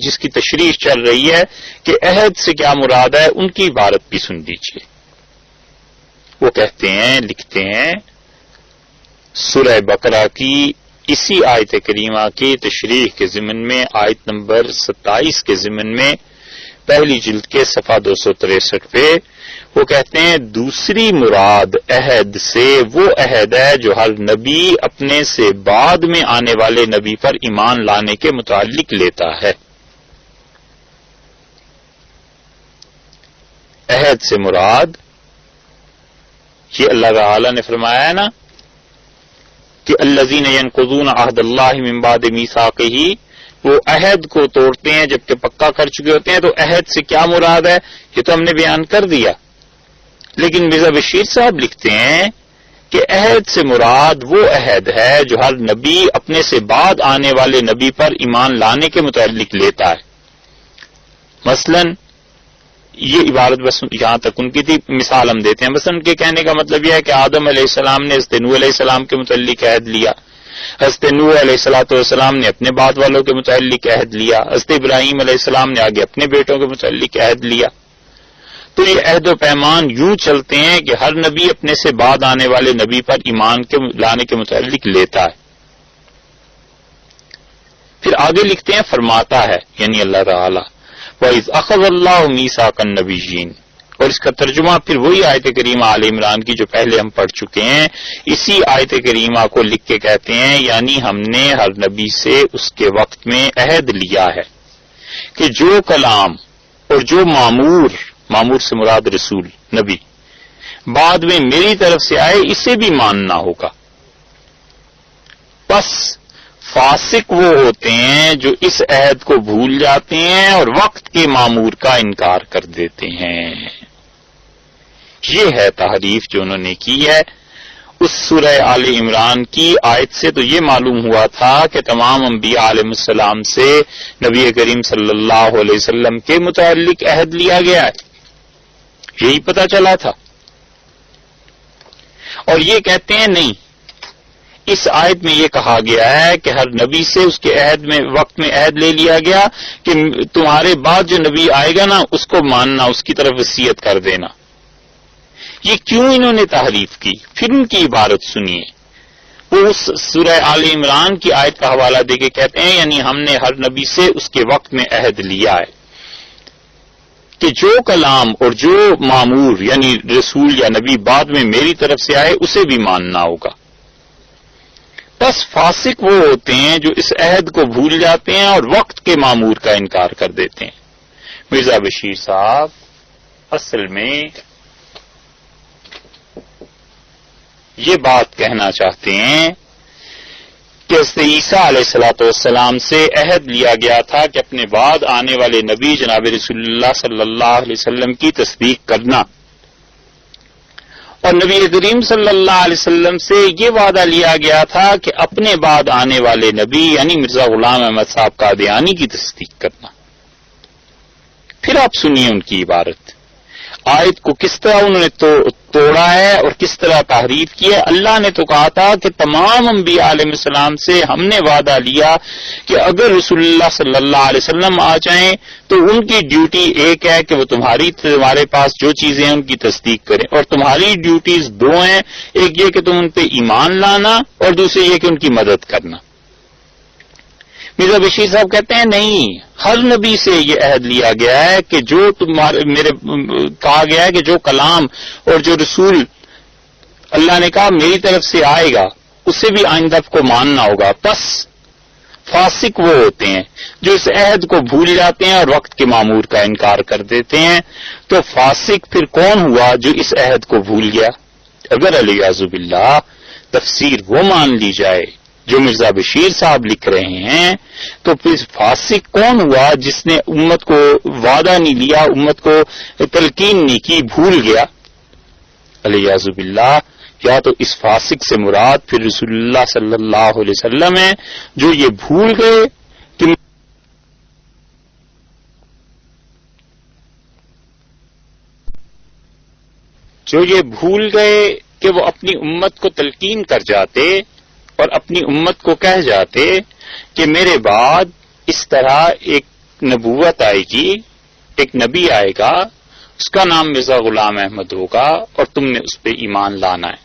Speaker 1: جس کی تشریح چل رہی ہے کہ عہد سے کیا مراد ہے، ان کی عبارت بھی سن دیجیے۔ وہ کہتے ہیں، لکھتے ہیں، سورہ بقرہ کی اسی آیت کریمہ کی تشریح کے ضمن میں آیت نمبر 27 کے ضمن میں پہلی جلد کے صفحہ 263 پہ وہ کہتے ہیں دوسری مراد عہد سے وہ عہد ہے جو ہر نبی اپنے سے بعد میں آنے والے نبی پر ایمان لانے کے متعلق لیتا ہے۔ عہد سے مراد یہ اللہ تعالی نے فرمایا ہے نا کہ الذین ینقضون عہد اللہ من بعد میثاقہ، وہ عہد کو توڑتے ہیں جبکہ پکا کر چکے ہوتے ہیں۔ تو عہد سے کیا مراد ہے یہ تو ہم نے بیان کر دیا، لیکن مرزا بشیر صاحب لکھتے ہیں کہ عہد سے مراد وہ عہد ہے جو ہر نبی اپنے سے بعد آنے والے نبی پر ایمان لانے کے متعلق لیتا ہے۔ مثلاً یہ عبارت بس یہاں تک ان کی تھی، مثال ہم دیتے ہیں۔ مثلا ان کے کہنے کا مطلب یہ ہے کہ آدم علیہ السلام نے حضرت نوح علیہ السلام کے متعلق عہد لیا، حضرت نوح علیہ السلام نے اپنے بعد والوں کے متعلق عہد لیا، حضرت ابراہیم علیہ السلام نے آگے اپنے بیٹوں کے متعلق عہد لیا۔ تو یہ عہد و پیمان یوں چلتے ہیں کہ ہر نبی اپنے سے بعد آنے والے نبی پر ایمان کے لانے کے متعلق لیتا ہے۔ پھر آگے لکھتے ہیں، فرماتا ہے یعنی اللہ تعالی وَإِذْ أَخَذَ اللَّهُ مِيثَاقَ النَّبِيِّينَ، اور اس کا ترجمہ پھر وہی آیت کریمہ آل عمران کی جو پہلے ہم پڑھ چکے ہیں، اسی آیت کریمہ کو لکھ کے کہتے ہیں یعنی ہم نے ہر نبی سے اس کے وقت میں عہد لیا ہے کہ جو کلام اور جو معمور سے مراد رسول نبی بعد میں میری طرف سے آئے اسے بھی ماننا ہوگا۔ بس فاسق وہ ہوتے ہیں جو اس عہد کو بھول جاتے ہیں اور وقت کے معمور کا انکار کر دیتے ہیں۔ یہ ہے تحریف جو انہوں نے کی ہے۔ اس سورہ آل عمران کی آیت سے تو یہ معلوم ہوا تھا کہ تمام انبیاء علیہ السلام سے نبی کریم صلی اللہ علیہ وسلم کے متعلق عہد لیا گیا ہے، یہی پتہ چلا تھا۔ اور یہ کہتے ہیں نہیں، اس آیت میں یہ کہا گیا ہے کہ ہر نبی سے اس کے عہد میں وقت میں عہد لے لیا گیا کہ تمہارے بعد جو نبی آئے گا نا اس کو ماننا، اس کی طرف وصیت کر دینا۔ یہ کیوں انہوں نے تحریف کی؟ پھر ان کی عبارت سنیے، وہ اس سورہ آل عمران کی آیت کا حوالہ دے کے کہتے ہیں یعنی ہم نے ہر نبی سے اس کے وقت میں عہد لیا ہے کہ جو کلام اور جو مامور یعنی رسول یا نبی بعد میں میری طرف سے آئے اسے بھی ماننا ہوگا. بس فاسق وہ ہوتے ہیں جو اس عہد کو بھول جاتے ہیں اور وقت کے مامور کا انکار کر دیتے ہیں. مرزا بشیر صاحب اصل میں یہ بات کہنا چاہتے ہیں کہ حضرت عیسیٰ علیہ الصلوۃ والسلام سے عہد لیا گیا تھا کہ اپنے بعد آنے والے نبی جناب رسول اللہ صلی اللہ علیہ وسلم کی تصدیق کرنا، اور نبی کریم صلی اللہ علیہ وسلم سے یہ وعدہ لیا گیا تھا کہ اپنے بعد آنے والے نبی یعنی مرزا غلام احمد صاحب قادیانی کی تصدیق کرنا. پھر آپ سنیے ان کی عبارت، آیت کو کس طرح انہوں نے توڑا ہے اور کس طرح تحریف کی ہے. اللہ نے تو کہا تھا کہ تمام انبیاء علیہ السلام سے ہم نے وعدہ لیا کہ اگر رسول اللہ صلی اللہ علیہ وسلم آ جائیں تو ان کی ڈیوٹی ایک ہے کہ وہ تمہارے پاس جو چیزیں ہیں ان کی تصدیق کریں، اور تمہاری ڈیوٹیز دو ہیں، ایک یہ کہ تم ان پہ ایمان لانا اور دوسری یہ کہ ان کی مدد کرنا. مرزا بشیر صاحب کہتے ہیں نہیں، ہر نبی سے یہ عہد لیا گیا ہے کہ جو کہا گیا ہے کہ جو کلام اور جو رسول اللہ نے کہا میری طرف سے آئے گا اسے بھی آئندہ کو ماننا ہوگا. بس فاسق وہ ہوتے ہیں جو اس عہد کو بھول جاتے ہیں اور وقت کے مامور کا انکار کر دیتے ہیں. تو فاسق پھر کون ہوا جو اس عہد کو بھول گیا؟ اگر علیہ باللہ تفسیر وہ مان لی جائے جو مرزا بشیر صاحب لکھ رہے ہیں تو پھر فاسق کون ہوا جس نے امت کو وعدہ نہیں لیا، امت کو تلقین نہیں کی، بھول گیا. علیہ باللہ یا تو اس فاسق سے مراد پھر رسول اللہ صلی اللہ علیہ وسلم ہے جو یہ بھول گئے کہ وہ اپنی امت کو تلقین کر جاتے اور اپنی امت کو کہہ جاتے کہ میرے بعد اس طرح ایک نبوت آئے گی، ایک نبی آئے گا، اس کا نام مرزا غلام احمد ہوگا اور تم نے اس پہ ایمان لانا ہے.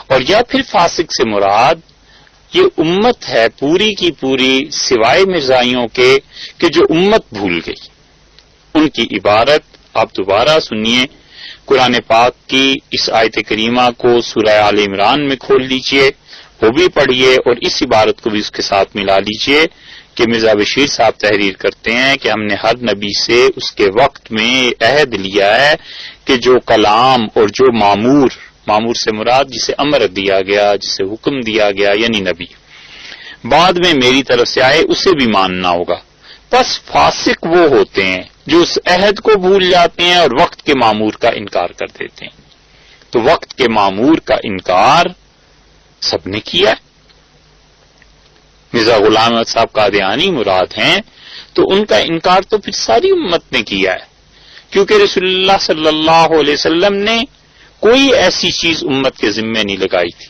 Speaker 1: اور یا پھر فاسق سے مراد یہ امت ہے پوری کی پوری سوائے مرزائیوں کے کہ جو امت بھول گئی. ان کی عبارت آپ دوبارہ سنیے، قرآن پاک کی اس آیت کریمہ کو سورہ آل عمران میں کھول لیجئے، وہ بھی پڑھیے اور اس عبارت کو بھی اس کے ساتھ ملا لیجئے کہ مرزا بشیر صاحب تحریر کرتے ہیں کہ ہم نے ہر نبی سے اس کے وقت میں عہد لیا ہے کہ جو کلام اور جو مامور سے مراد جسے امر دیا گیا، جسے حکم دیا گیا یعنی نبی بعد میں میری طرف سے آئے اسے بھی ماننا ہوگا. بس فاسق وہ ہوتے ہیں جو اس عہد کو بھول جاتے ہیں اور وقت کے مامور کا انکار کر دیتے ہیں. تو وقت کے مامور کا انکار سب نے کیا. مرزا غلام احمد صاحب قادیانی مراد ہیں تو ان کا انکار تو پھر ساری امت نے کیا ہے، کیونکہ رسول اللہ صلی اللہ علیہ وسلم نے کوئی ایسی چیز امت کے ذمے نہیں لگائی تھی.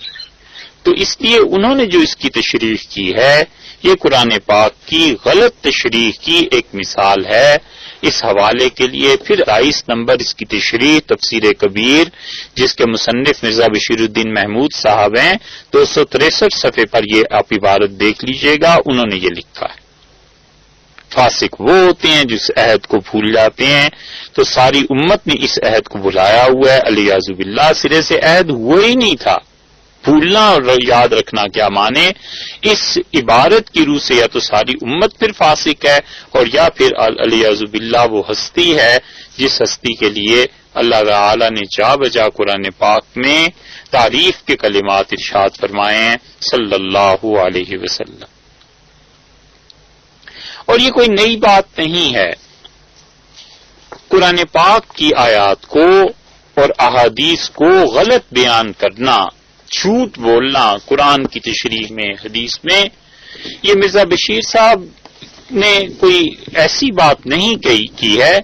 Speaker 1: تو اس لیے انہوں نے جو اس کی تشریح کی ہے یہ قرآن پاک کی غلط تشریح کی ایک مثال ہے. اس حوالے کے لیے پھر 22 نمبر اس کی تشریح تفسیر کبیر جس کے مصنف مرزا بشیر الدین محمود صاحب ہیں 263 صفحے پر یہ آپ عبارت دیکھ لیجئے گا، انہوں نے یہ لکھا ہے. فاسق وہ ہوتے ہیں جو اس عہد کو بھول جاتے ہیں. تو ساری امت نے اس عہد کو بھلایا ہوا ہے. علیہ باللہ سرے سے عہد ہوا ہی نہیں تھا. بھولنا اور یاد رکھنا کیا مانے؟ اس عبارت کی روح سے یا تو ساری امت پھر فاسق ہے اور یا پھر علیہ باللہ وہ ہستی ہے جس ہستی کے لیے اللہ تعالی نے جا بجا قرآن پاک میں تعریف کے کلمات ارشاد فرمائے ہیں صلی اللہ علیہ وسلم. اور یہ کوئی نئی بات نہیں ہے. قرآن پاک کی آیات کو اور احادیث کو غلط بیان کرنا، جھوٹ بولنا قرآن کی تشریح میں، حدیث میں، یہ مرزا بشیر صاحب نے کوئی ایسی بات نہیں کی ہے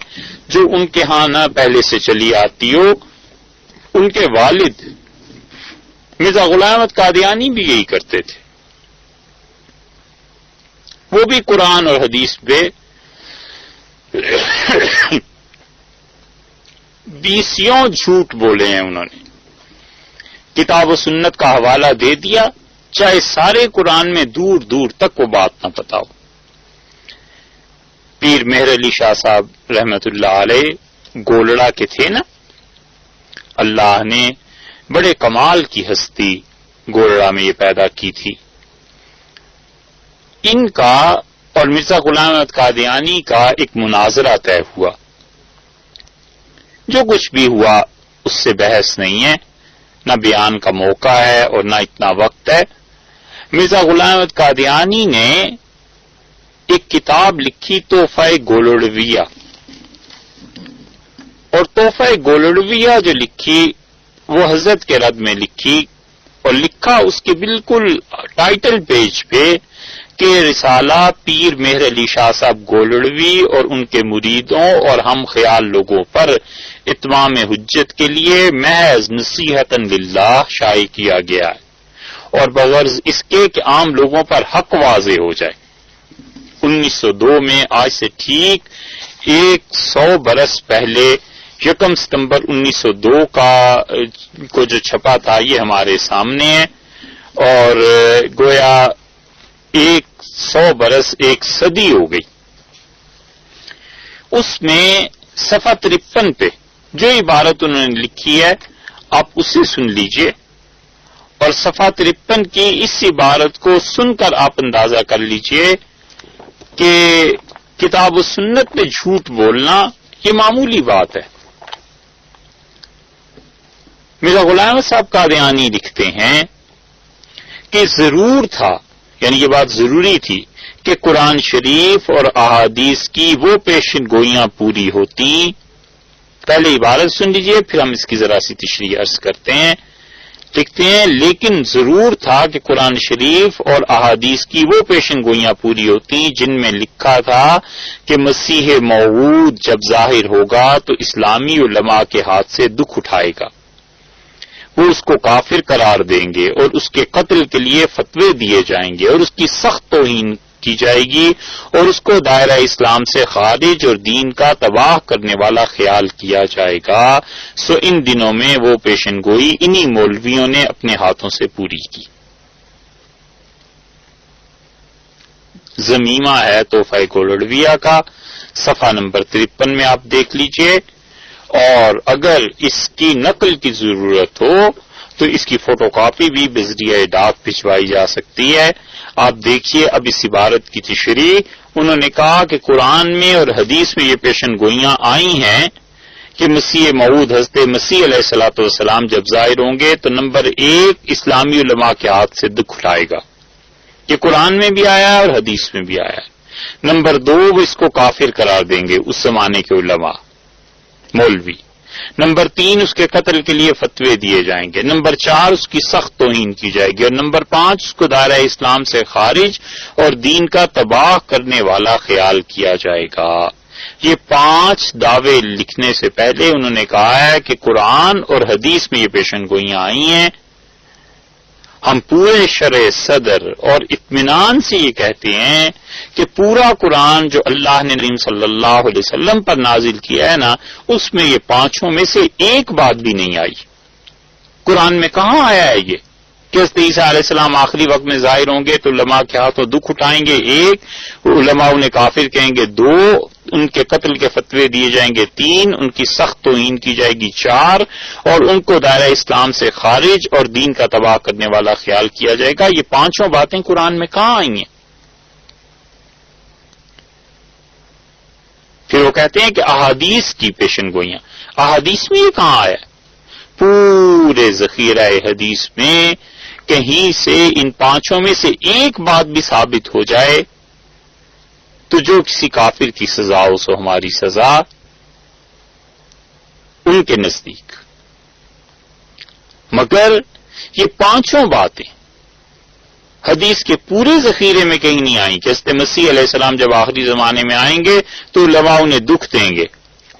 Speaker 1: جو ان کے ہاں نہ پہلے سے چلی آتی ہو. ان کے والد مرزا غلام احمد قادیانی بھی یہی کرتے تھے. وہ بھی قرآن اور حدیث پہ 20 جھوٹ بولے ہیں. انہوں نے کتاب و سنت کا حوالہ دے دیا چاہے سارے قرآن میں دور دور تک وہ بات نہ پتا ہو. پیر مہر علی شاہ صاحب رحمت اللہ علیہ گولڑا کے تھے نا، اللہ نے بڑے کمال کی ہستی گولڑا میں یہ پیدا کی تھی. ان کا اور مرزا غلام احمد قادیانی کا ایک مناظرہ طے ہوا. جو کچھ بھی ہوا اس سے بحث نہیں ہے، نہ بیان کا موقع ہے اور نہ اتنا وقت ہے. مرزا غلام احمد قادیانی نے ایک کتاب لکھی تحفہ گولڑویہ، اور تحفہ گولڑویہ جو لکھی وہ حضرت کے رد میں لکھی، اور لکھا اس کے بالکل ٹائٹل پیج پہ کہ رسالہ پیر مہر علی شاہ صاحب گولڑوی اور ان کے مریدوں اور ہم خیال لوگوں پر اتمام حجت کے لیے محض نصیحتاً للہ شائع کیا گیا ہے، اور بغرض اس کے کہ عام لوگوں پر حق واضح ہو جائے. 1902 میں آج سے ٹھیک 100 برس پہلے 1 ستمبر 1902 کو جو چھپا تھا یہ ہمارے سامنے ہے، اور گویا 100 برس 1 صدی ہو گئی. اس میں صفحہ 53 پہ جو عبارت انہوں نے لکھی ہے آپ اسے سن لیجئے، اور صفحہ 53 کی اس عبارت کو سن کر آپ اندازہ کر لیجئے کہ کتاب و سنت میں جھوٹ بولنا یہ معمولی بات ہے. مرزا غلام صاحب قادیانی لکھتے ہیں کہ ضرور تھا، یعنی یہ بات ضروری تھی کہ قرآن شریف اور احادیث کی وہ پیشن گوئیاں پوری ہوتی. پہلے عبارت سن لیجئے پھر ہم اس کی ذرا سی تشریح عرض کرتے ہیں. لکھتے ہیں لیکن ضرور تھا کہ قرآن شریف اور احادیث کی وہ پیشن گوئیاں پوری ہوتی جن میں لکھا تھا کہ مسیح موعود جب ظاہر ہوگا تو اسلامی علماء کے ہاتھ سے دکھ اٹھائے گا، وہ اس کو کافر قرار دیں گے اور اس کے قتل کے لیے فتوے دیے جائیں گے اور اس کی سخت توہین کی جائے گی اور اس کو دائرہ اسلام سے خارج اور دین کا تباہ کرنے والا خیال کیا جائے گا. سو ان دنوں میں وہ پیشن گوئی انہی مولویوں نے اپنے ہاتھوں سے پوری کی. زمیمہ ہے تحفہ گولڑویہ کا، صفحہ نمبر 53 میں آپ دیکھ لیجئے، اور اگر اس کی نقل کی ضرورت ہو تو اس کی فوٹو کاپی بھی بذریعہ ڈاک بھجوائی جا سکتی ہے. آپ دیکھیے اب اس عبارت کی تشریح. انہوں نے کہا کہ قرآن میں اور حدیث میں یہ پیشن گوئیاں آئی ہیں کہ مسیح موعود حضرت مسیح علیہ الصلوۃ والسلام جب ظاہر ہوں گے تو نمبر 1 اسلامی علماء کے ہاتھ سے دکھ اٹھائے گا. یہ قرآن میں بھی آیا ہے اور حدیث میں بھی آیا ہے. نمبر 2 وہ اس کو کافر قرار دیں گے اس زمانے کے علماء مولوی. نمبر 3 اس کے قتل کے لیے فتوے دیے جائیں گے. نمبر 4 اس کی سخت توہین کی جائے گی. اور نمبر 5 اس کو دائرہ اسلام سے خارج اور دین کا تباہ کرنے والا خیال کیا جائے گا. یہ 5 دعوے لکھنے سے پہلے انہوں نے کہا ہے کہ قرآن اور حدیث میں یہ پیشن گوئیاں آئی ہیں. ہم پورے شرح صدر اور اطمینان سے یہ کہتے ہیں کہ پورا قرآن جو اللہ نے نبی صلی اللہ علیہ وسلم پر نازل کیا ہے نا، اس میں یہ 5 میں سے ایک بات بھی نہیں آئی. قرآن میں کہاں آیا ہے یہ کہ حضرت عیسیٰ علیہ السلام آخری وقت میں ظاہر ہوں گے تو علماء کے ہاتھوں دکھ اٹھائیں گے 1، علماء انہیں کافر کہیں گے 2، ان کے قتل کے فتوے دیے جائیں گے 3، ان کی سخت توہین کی جائے گی 4، اور ان کو دائرہ اسلام سے خارج اور دین کا تباہ کرنے والا خیال کیا جائے گا. یہ 5 باتیں قرآن میں کہاں آئی ہیں؟ پھر وہ کہتے ہیں کہ احادیث کی پیشن گوئیاں، احادیث میں یہ کہاں آیا؟ پورے ذخیرہ حدیث میں کہیں سے ان 5 میں سے ایک بات بھی ثابت ہو جائے تو جو کسی کافر کی سزا ہو سو ہماری سزا ان کے نزدیک. مگر یہ 5 باتیں حدیث کے پورے ذخیرے میں کہیں نہیں آئیں کہ حضرت مسیح علیہ السلام جب آخری زمانے میں آئیں گے تو علماء انہیں دکھ دیں گے،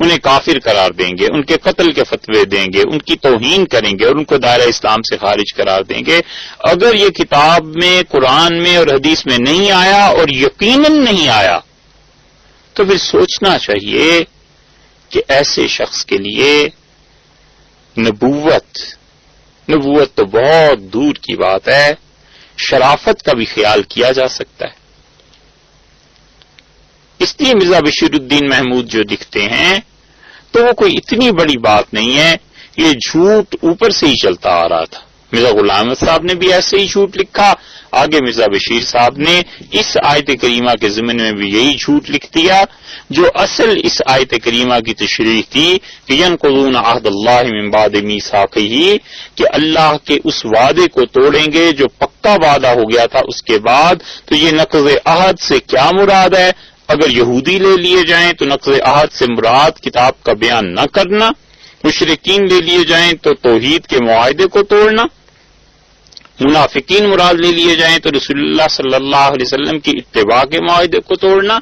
Speaker 1: انہیں کافر قرار دیں گے، ان کے قتل کے فتوے دیں گے، ان کی توہین کریں گے اور ان کو دائرہ اسلام سے خارج قرار دیں گے. اگر یہ کتاب میں قرآن میں اور حدیث میں نہیں آیا اور یقیناً نہیں آیا تو پھر سوچنا چاہیے کہ ایسے شخص کے لیے نبوت تو بہت دور کی بات ہے، شرافت کا بھی خیال کیا جا سکتا ہے. اس لیے مرزا بشیر الدین محمود جو لکھتے ہیں تو وہ کوئی اتنی بڑی بات نہیں ہے، یہ جھوٹ اوپر سے ہی چلتا آ رہا تھا۔ مرزا غلام احمد صاحب نے بھی ایسے ہی جھوٹ لکھا، آگے مرزا بشیر صاحب نے اس آیت کریمہ کے ضمن میں بھی یہی جھوٹ لکھ دیا جو اصل اس آیت کریمہ کی تشریح تھی کہ ینقضون عہد اللہ من بعد میثاقہ، کہ اللہ کے اس وعدے کو توڑیں گے جو پکا وعدہ ہو گیا تھا اس کے بعد۔ تو یہ نقض عہد سے کیا مراد ہے؟ اگر یہودی لے لیے جائیں تو نقض عہد سے مراد کتاب کا بیان نہ کرنا، مشرکین لے لیے جائیں تو توحید کے معاہدے کو توڑنا، منافقین مراد لے لیے جائیں تو رسول اللہ صلی اللہ علیہ وسلم کی اتباع کے معاہدے کو توڑنا،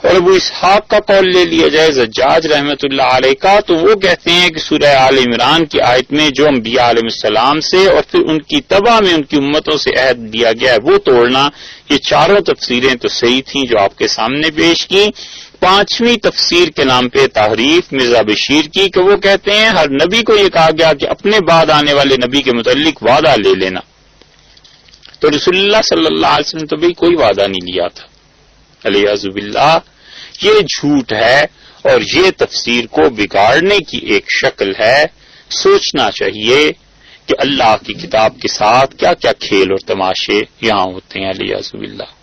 Speaker 1: اور ابو اسحاق کا قول لے لیا جائے زجاج رحمۃ اللہ علیہ کا، تو وہ کہتے ہیں کہ سورہ آل عمران کی آیت میں جو انبیاء علیہ السلام سے اور پھر ان کی تبع میں ان کی امتوں سے عہد دیا گیا ہے وہ توڑنا۔ یہ چاروں تفسیریں تو صحیح تھیں جو آپ کے سامنے پیش کی۔ پانچویں تفسیر کے نام پہ تحریف مرزا بشیر کی کہ وہ کہتے ہیں ہر نبی کو یہ کہا گیا کہ اپنے بعد آنے والے نبی کے متعلق وعدہ لے لینا، تو رسول اللہ صلی اللہ علیہ وسلم تو بھی کوئی وعدہ نہیں لیا تھا، الیاذ باللہ۔ یہ جھوٹ ہے اور یہ تفسیر کو بگاڑنے کی ایک شکل ہے۔ سوچنا چاہیے کہ اللہ کی کتاب کے ساتھ کیا کیا کھیل اور تماشے یہاں ہوتے ہیں، الیاذ باللہ۔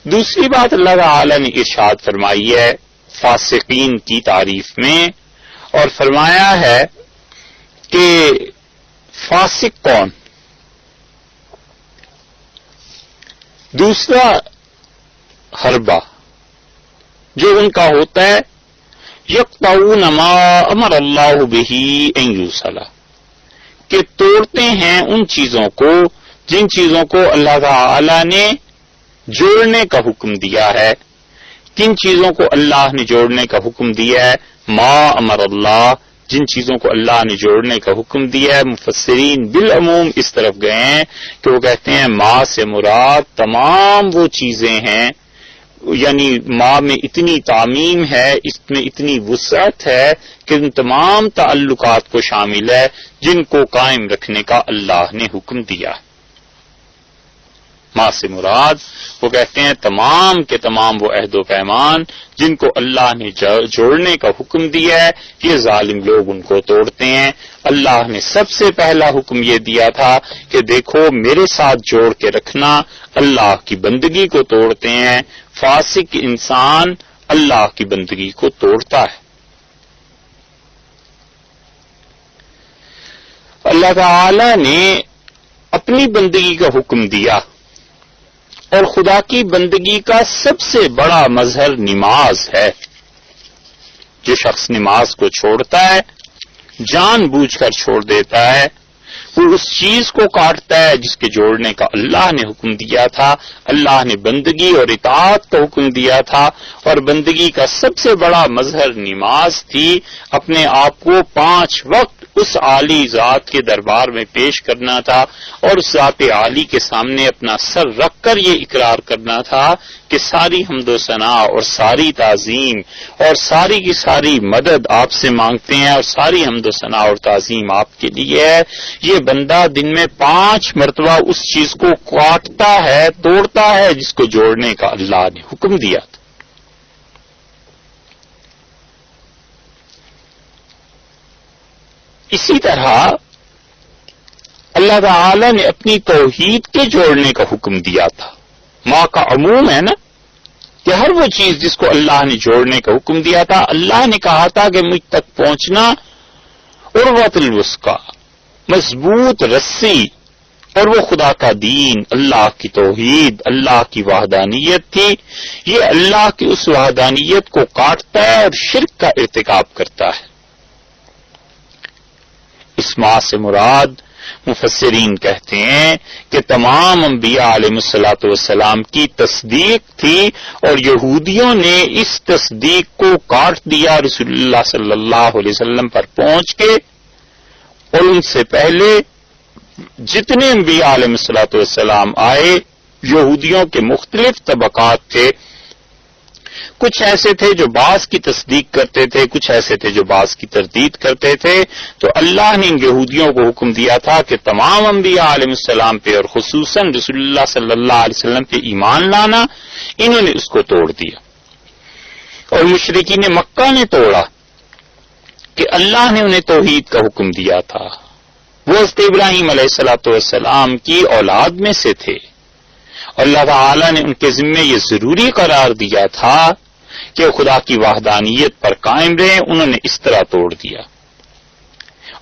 Speaker 1: دوسری بات اللہ تعالی نے ارشاد فرمائی ہے فاسقین کی تعریف میں، اور فرمایا ہے کہ فاسق کون؟ دوسرا حربہ جو ان کا ہوتا ہے یقطعون ما امر اللہ بہ ان یوصل، کہ توڑتے ہیں ان چیزوں کو جن چیزوں کو اللہ تعالی نے جوڑنے کا حکم دیا ہے۔ کن چیزوں کو اللہ نے جوڑنے کا حکم دیا ہے؟ ما امر اللہ، جن چیزوں کو اللہ نے جوڑنے کا حکم دیا ہے۔ مفسرین بالعموم اس طرف گئے ہیں کہ وہ کہتے ہیں ما سے مراد تمام وہ چیزیں ہیں، یعنی ما میں اتنی تعمیم ہے، اس میں اتنی وسعت ہے کہ ان تمام تعلقات کو شامل ہے جن کو قائم رکھنے کا اللہ نے حکم دیا ہے۔ ما سے مراد وہ کہتے ہیں تمام کے تمام وہ عہد و پیمان جن کو اللہ نے جوڑنے کا حکم دیا ہے، یہ ظالم لوگ ان کو توڑتے ہیں۔ اللہ نے سب سے پہلا حکم یہ دیا تھا کہ دیکھو میرے ساتھ جوڑ کے رکھنا، اللہ کی بندگی کو توڑتے ہیں۔ فاسق انسان اللہ کی بندگی کو توڑتا ہے۔ اللہ تعالی نے اپنی بندگی کا حکم دیا، اور خدا کی بندگی کا سب سے بڑا مظہر نماز ہے۔ جو شخص نماز کو چھوڑتا ہے، جان بوجھ کر چھوڑ دیتا ہے، وہ اس چیز کو کاٹتا ہے جس کے جوڑنے کا اللہ نے حکم دیا تھا۔ اللہ نے بندگی اور اطاعت کا حکم دیا تھا، اور بندگی کا سب سے بڑا مظہر نماز تھی۔ اپنے آپ کو 5 وقت اس عالی ذات کے دربار میں پیش کرنا تھا، اور اس ذات عالی کے سامنے اپنا سر رکھ کر یہ اقرار کرنا تھا کہ ساری حمد و ثنا اور ساری تعظیم اور ساری کی ساری مدد آپ سے مانگتے ہیں، اور ساری حمد و ثنا اور تعظیم آپ کے لیے ہے۔ یہ بندہ دن میں 5 مرتبہ اس چیز کو کاٹتا ہے، توڑتا ہے جس کو جوڑنے کا اللہ نے حکم دیا تھا۔ اسی طرح اللہ تعالی نے اپنی توحید کے جوڑنے کا حکم دیا تھا۔ ماں کا عموم ہے نا کہ ہر وہ چیز جس کو اللہ نے جوڑنے کا حکم دیا تھا، اللہ نے کہا تھا کہ مجھ تک پہنچنا عروۃ الوثقی، مضبوط رسی، اور وہ خدا کا دین، اللہ کی توحید، اللہ کی وحدانیت تھی۔ یہ اللہ کی اس وحدانیت کو کاٹتا ہے اور شرک کا ارتکاب کرتا ہے۔ اس ماں سے مراد مفسرین کہتے ہیں کہ تمام انبیاء علیہ الصلوۃ والسلام کی تصدیق تھی، اور یہودیوں نے اس تصدیق کو کاٹ دیا رسول اللہ صلی اللہ علیہ وسلم پر پہنچ کے، اور ان سے پہلے جتنے انبیاء علیہ الصلوۃ والسلام آئے، یہودیوں کے مختلف طبقات تھے۔ کچھ ایسے تھے جو بعض کی تصدیق کرتے تھے، کچھ ایسے تھے جو بعض کی تردید کرتے تھے. تو اللہ نے ان یہودیوں کو حکم دیا تھا کہ تمام انبیاء علیہ السلام پہ اور خصوصاً رسول اللہ صلی اللہ علیہ وسلم پہ ایمان لانا. انہوں نے اس کو توڑ دیا، اور مشرکین مکہ نے توڑا کہ اللہ نے انہیں توحید کا حکم دیا تھا. وہ حضرت ابراہیم علیہ السلام کی اولاد میں سے تھے، اور اللہ تعالی نے ان کے ذمے یہ ضروری قرار دیا تھا کہ وہ خدا کی وحدانیت پر قائم رہیں. انہوں نے اس طرح توڑ دیا.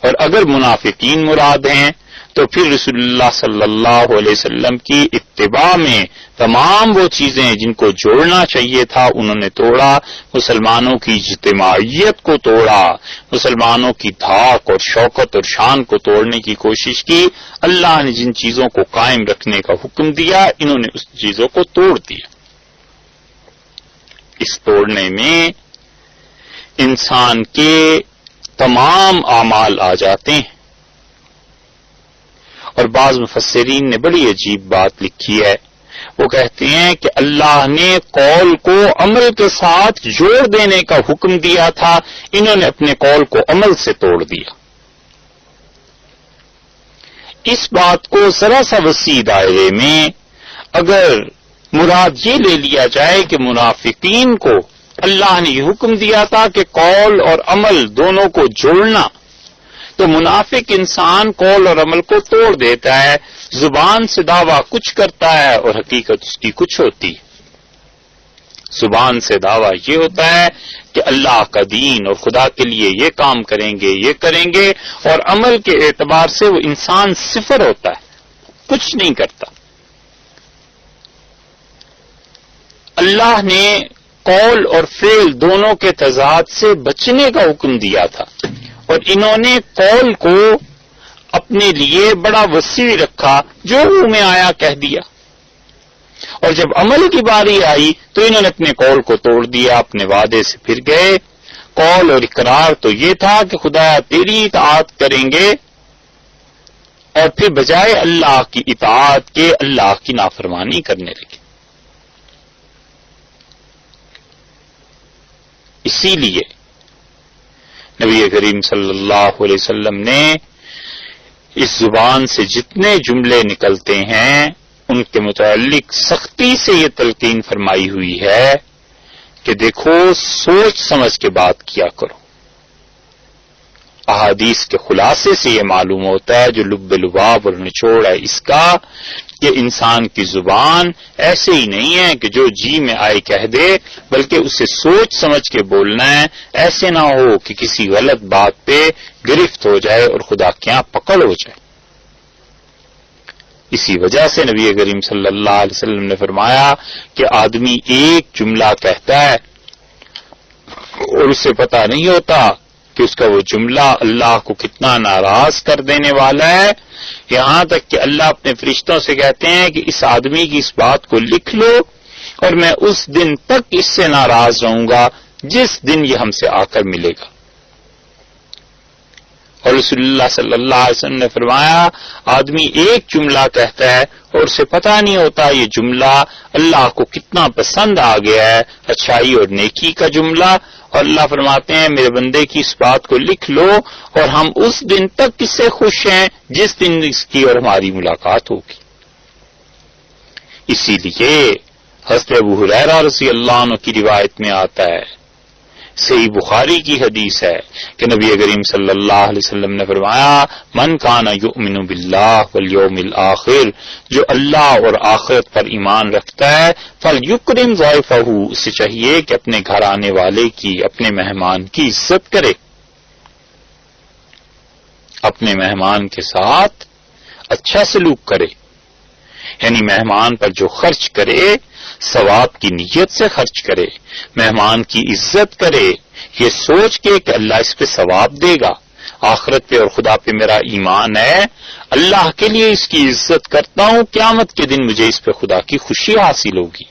Speaker 1: اور اگر منافقین مراد ہیں تو پھر رسول اللہ صلی اللہ علیہ وسلم کی اتباع میں تمام وہ چیزیں جن کو جوڑنا چاہیے تھا انہوں نے توڑا. مسلمانوں کی اجتماعیت کو توڑا، مسلمانوں کی دھاک اور شوکت اور شان کو توڑنے کی کوشش کی. اللہ نے جن چیزوں کو قائم رکھنے کا حکم دیا انہوں نے اس چیزوں کو توڑ دیا. اس توڑنے میں انسان کے تمام اعمال آ جاتے ہیں. اور بعض مفسرین نے بڑی عجیب بات لکھی ہے. وہ کہتے ہیں کہ اللہ نے قول کو عمل کے ساتھ جوڑ دینے کا حکم دیا تھا، انہوں نے اپنے قول کو عمل سے توڑ دیا. اس بات کو ذرا سا وسیع دائرے میں اگر مراد یہ لے لیا جائے کہ منافقین کو اللہ نے یہ حکم دیا تھا کہ قول اور عمل دونوں کو جوڑنا، تو منافق انسان قول اور عمل کو توڑ دیتا ہے. زبان سے دعویٰ کچھ کرتا ہے اور حقیقت اس کی کچھ ہوتی. زبان سے دعویٰ یہ ہوتا ہے کہ اللہ کا دین اور خدا کے لیے یہ کام کریں گے، یہ کریں گے، اور عمل کے اعتبار سے وہ انسان صفر ہوتا ہے، کچھ نہیں کرتا. اللہ نے قول اور فعل دونوں کے تضاد سے بچنے کا حکم دیا تھا، اور انہوں نے قول کو اپنے لیے بڑا وسیع رکھا، جو منہ میں آیا کہہ دیا. اور جب عمل کی باری آئی تو انہوں نے اپنے قول کو توڑ دیا، اپنے وعدے سے پھر گئے. قول اور اقرار تو یہ تھا کہ خدایا تیری اطاعت کریں گے، اور پھر بجائے اللہ کی اطاعت کے اللہ کی نافرمانی کرنے لگے. اسی لیے نبی کریم صلی اللہ علیہ وسلم نے اس زبان سے جتنے جملے نکلتے ہیں ان کے متعلق سختی سے یہ تلقین فرمائی ہوئی ہے کہ دیکھو سوچ سمجھ کے بات کیا کرو. احادیث کے خلاصے سے یہ معلوم ہوتا ہے، جو لب لباب اور نچوڑ ہے اس کا، کہ انسان کی زبان ایسے ہی نہیں ہے کہ جو جی میں آئے کہہ دے، بلکہ اسے سوچ سمجھ کے بولنا ہے. ایسے نہ ہو کہ کسی غلط بات پہ گرفت ہو جائے اور خدا کے یہاں پکڑ ہو جائے. اسی وجہ سے نبی کریم صلی اللہ علیہ وسلم نے فرمایا کہ آدمی ایک جملہ کہتا ہے اور اسے پتہ نہیں ہوتا کہ اس کا وہ جملہ اللہ کو کتنا ناراض کر دینے والا ہے. یہاں تک کہ اللہ اپنے فرشتوں سے کہتے ہیں کہ اس آدمی کی اس بات کو لکھ لو، اور میں اس دن تک اس سے ناراض رہوں گا جس دن یہ ہم سے آ کر ملے گا. اور رسول اللہ صلی اللہ علیہ وسلم نے فرمایا آدمی ایک جملہ کہتا ہے اور اسے پتہ نہیں ہوتا یہ جملہ اللہ کو کتنا پسند آ گیا ہے، اچھائی اور نیکی کا جملہ. اور اللہ فرماتے ہیں میرے بندے کی اس بات کو لکھ لو، اور ہم اس دن تک اس سے خوش ہیں جس دن اس کی اور ہماری ملاقات ہوگی. اسی لیے حضرت ابو ہریرہ رضی اللہ عنہ کی روایت میں آتا ہے، صحیح بخاری کی حدیث ہے کہ نبی کریم صلی اللہ علیہ وسلم نے فرمایا من کان یؤمن باللہ والیوم الآخر، جو اللہ اور آخرت پر ایمان رکھتا ہے، فلیکرم ضیفہ، اسے چاہیے کہ اپنے گھر آنے والے کی، اپنے مہمان کی عزت کرے، اپنے مہمان کے ساتھ اچھا سلوک کرے. یعنی مہمان پر جو خرچ کرے ثواب کی نیت سے خرچ کرے، مہمان کی عزت کرے یہ سوچ کے کہ اللہ اس پہ ثواب دے گا، آخرت پہ اور خدا پہ میرا ایمان ہے، اللہ کے لیے اس کی عزت کرتا ہوں، قیامت کے دن مجھے اس پہ خدا کی خوشی حاصل ہوگی.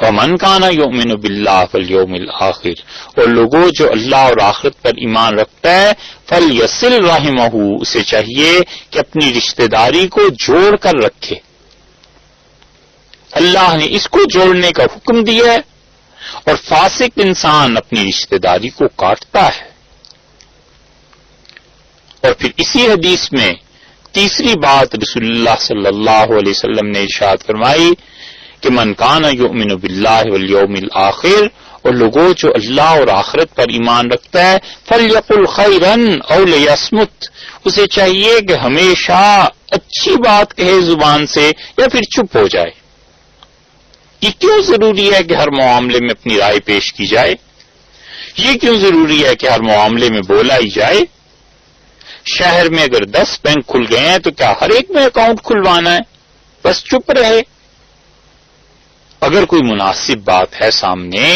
Speaker 1: ومن کان یؤمن باللہ والیوم الآخر، اور لوگوں جو اللہ اور آخرت پر ایمان رکھتا ہے، فلیصل رحمہ، اسے چاہیے کہ اپنی رشتہ داری کو جوڑ کر رکھے. اللہ نے اس کو جوڑنے کا حکم دیا ہے، اور فاسق انسان اپنی رشتہ داری کو کاٹتا ہے. اور پھر اسی حدیث میں تیسری بات رسول اللہ صلی اللہ علیہ وسلم نے ارشاد فرمائی کہ من کان یؤمن باللہ والیوم الآخر، اور لوگوں جو اللہ اور آخرت پر ایمان رکھتا ہے، فلیقل خیرا او لیصمت، اسے چاہیے کہ ہمیشہ اچھی بات کہے زبان سے یا پھر چپ ہو جائے. یہ کیوں ضروری ہے کہ ہر معاملے میں اپنی رائے پیش کی جائے؟ یہ کیوں ضروری ہے کہ ہر معاملے میں بولا ہی جائے؟ شہر میں اگر 10 بینک کھل گئے ہیں تو کیا ہر ایک میں اکاؤنٹ کھلوانا ہے؟ بس چپ رہے. اگر کوئی مناسب بات ہے سامنے،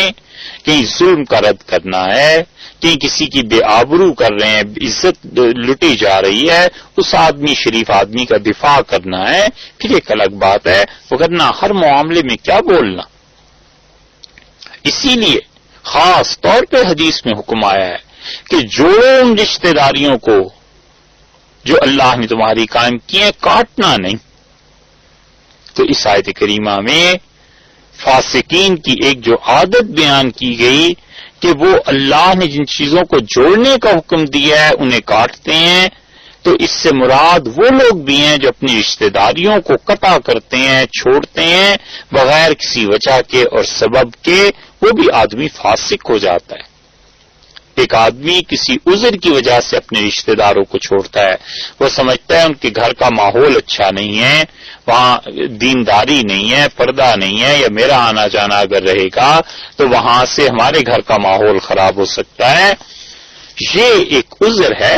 Speaker 1: کہیں ظلم کا رد کرنا ہے، کہیں کسی کی بے آبرو کر رہے ہیں، عزت لٹی جا رہی ہے، اس آدمی شریف آدمی کا دفاع کرنا ہے، پھر ایک الگ بات ہے. وگرنہ ہر معاملے میں کیا بولنا. اسی لیے خاص طور پہ حدیث میں حکم آیا ہے کہ جو ان رشتہ داریوں کو جو اللہ نے تمہاری قائم کیے کاٹنا نہیں. تو اس آیت کریمہ میں فاسقین کی ایک جو عادت بیان کی گئی کہ وہ اللہ نے جن چیزوں کو جوڑنے کا حکم دیا ہے انہیں کاٹتے ہیں، تو اس سے مراد وہ لوگ بھی ہیں جو اپنی رشتہ داریوں کو قطع کرتے ہیں، چھوڑتے ہیں بغیر کسی وجہ کے اور سبب کے. وہ بھی آدمی فاسق ہو جاتا ہے. ایک آدمی کسی عذر کی وجہ سے اپنے رشتہ داروں کو چھوڑتا ہے، وہ سمجھتا ہے ان کے گھر کا ماحول اچھا نہیں ہے، وہاں دینداری نہیں ہے، پردہ نہیں ہے، یا میرا آنا جانا اگر رہے گا تو وہاں سے ہمارے گھر کا ماحول خراب ہو سکتا ہے. یہ ایک عذر ہے.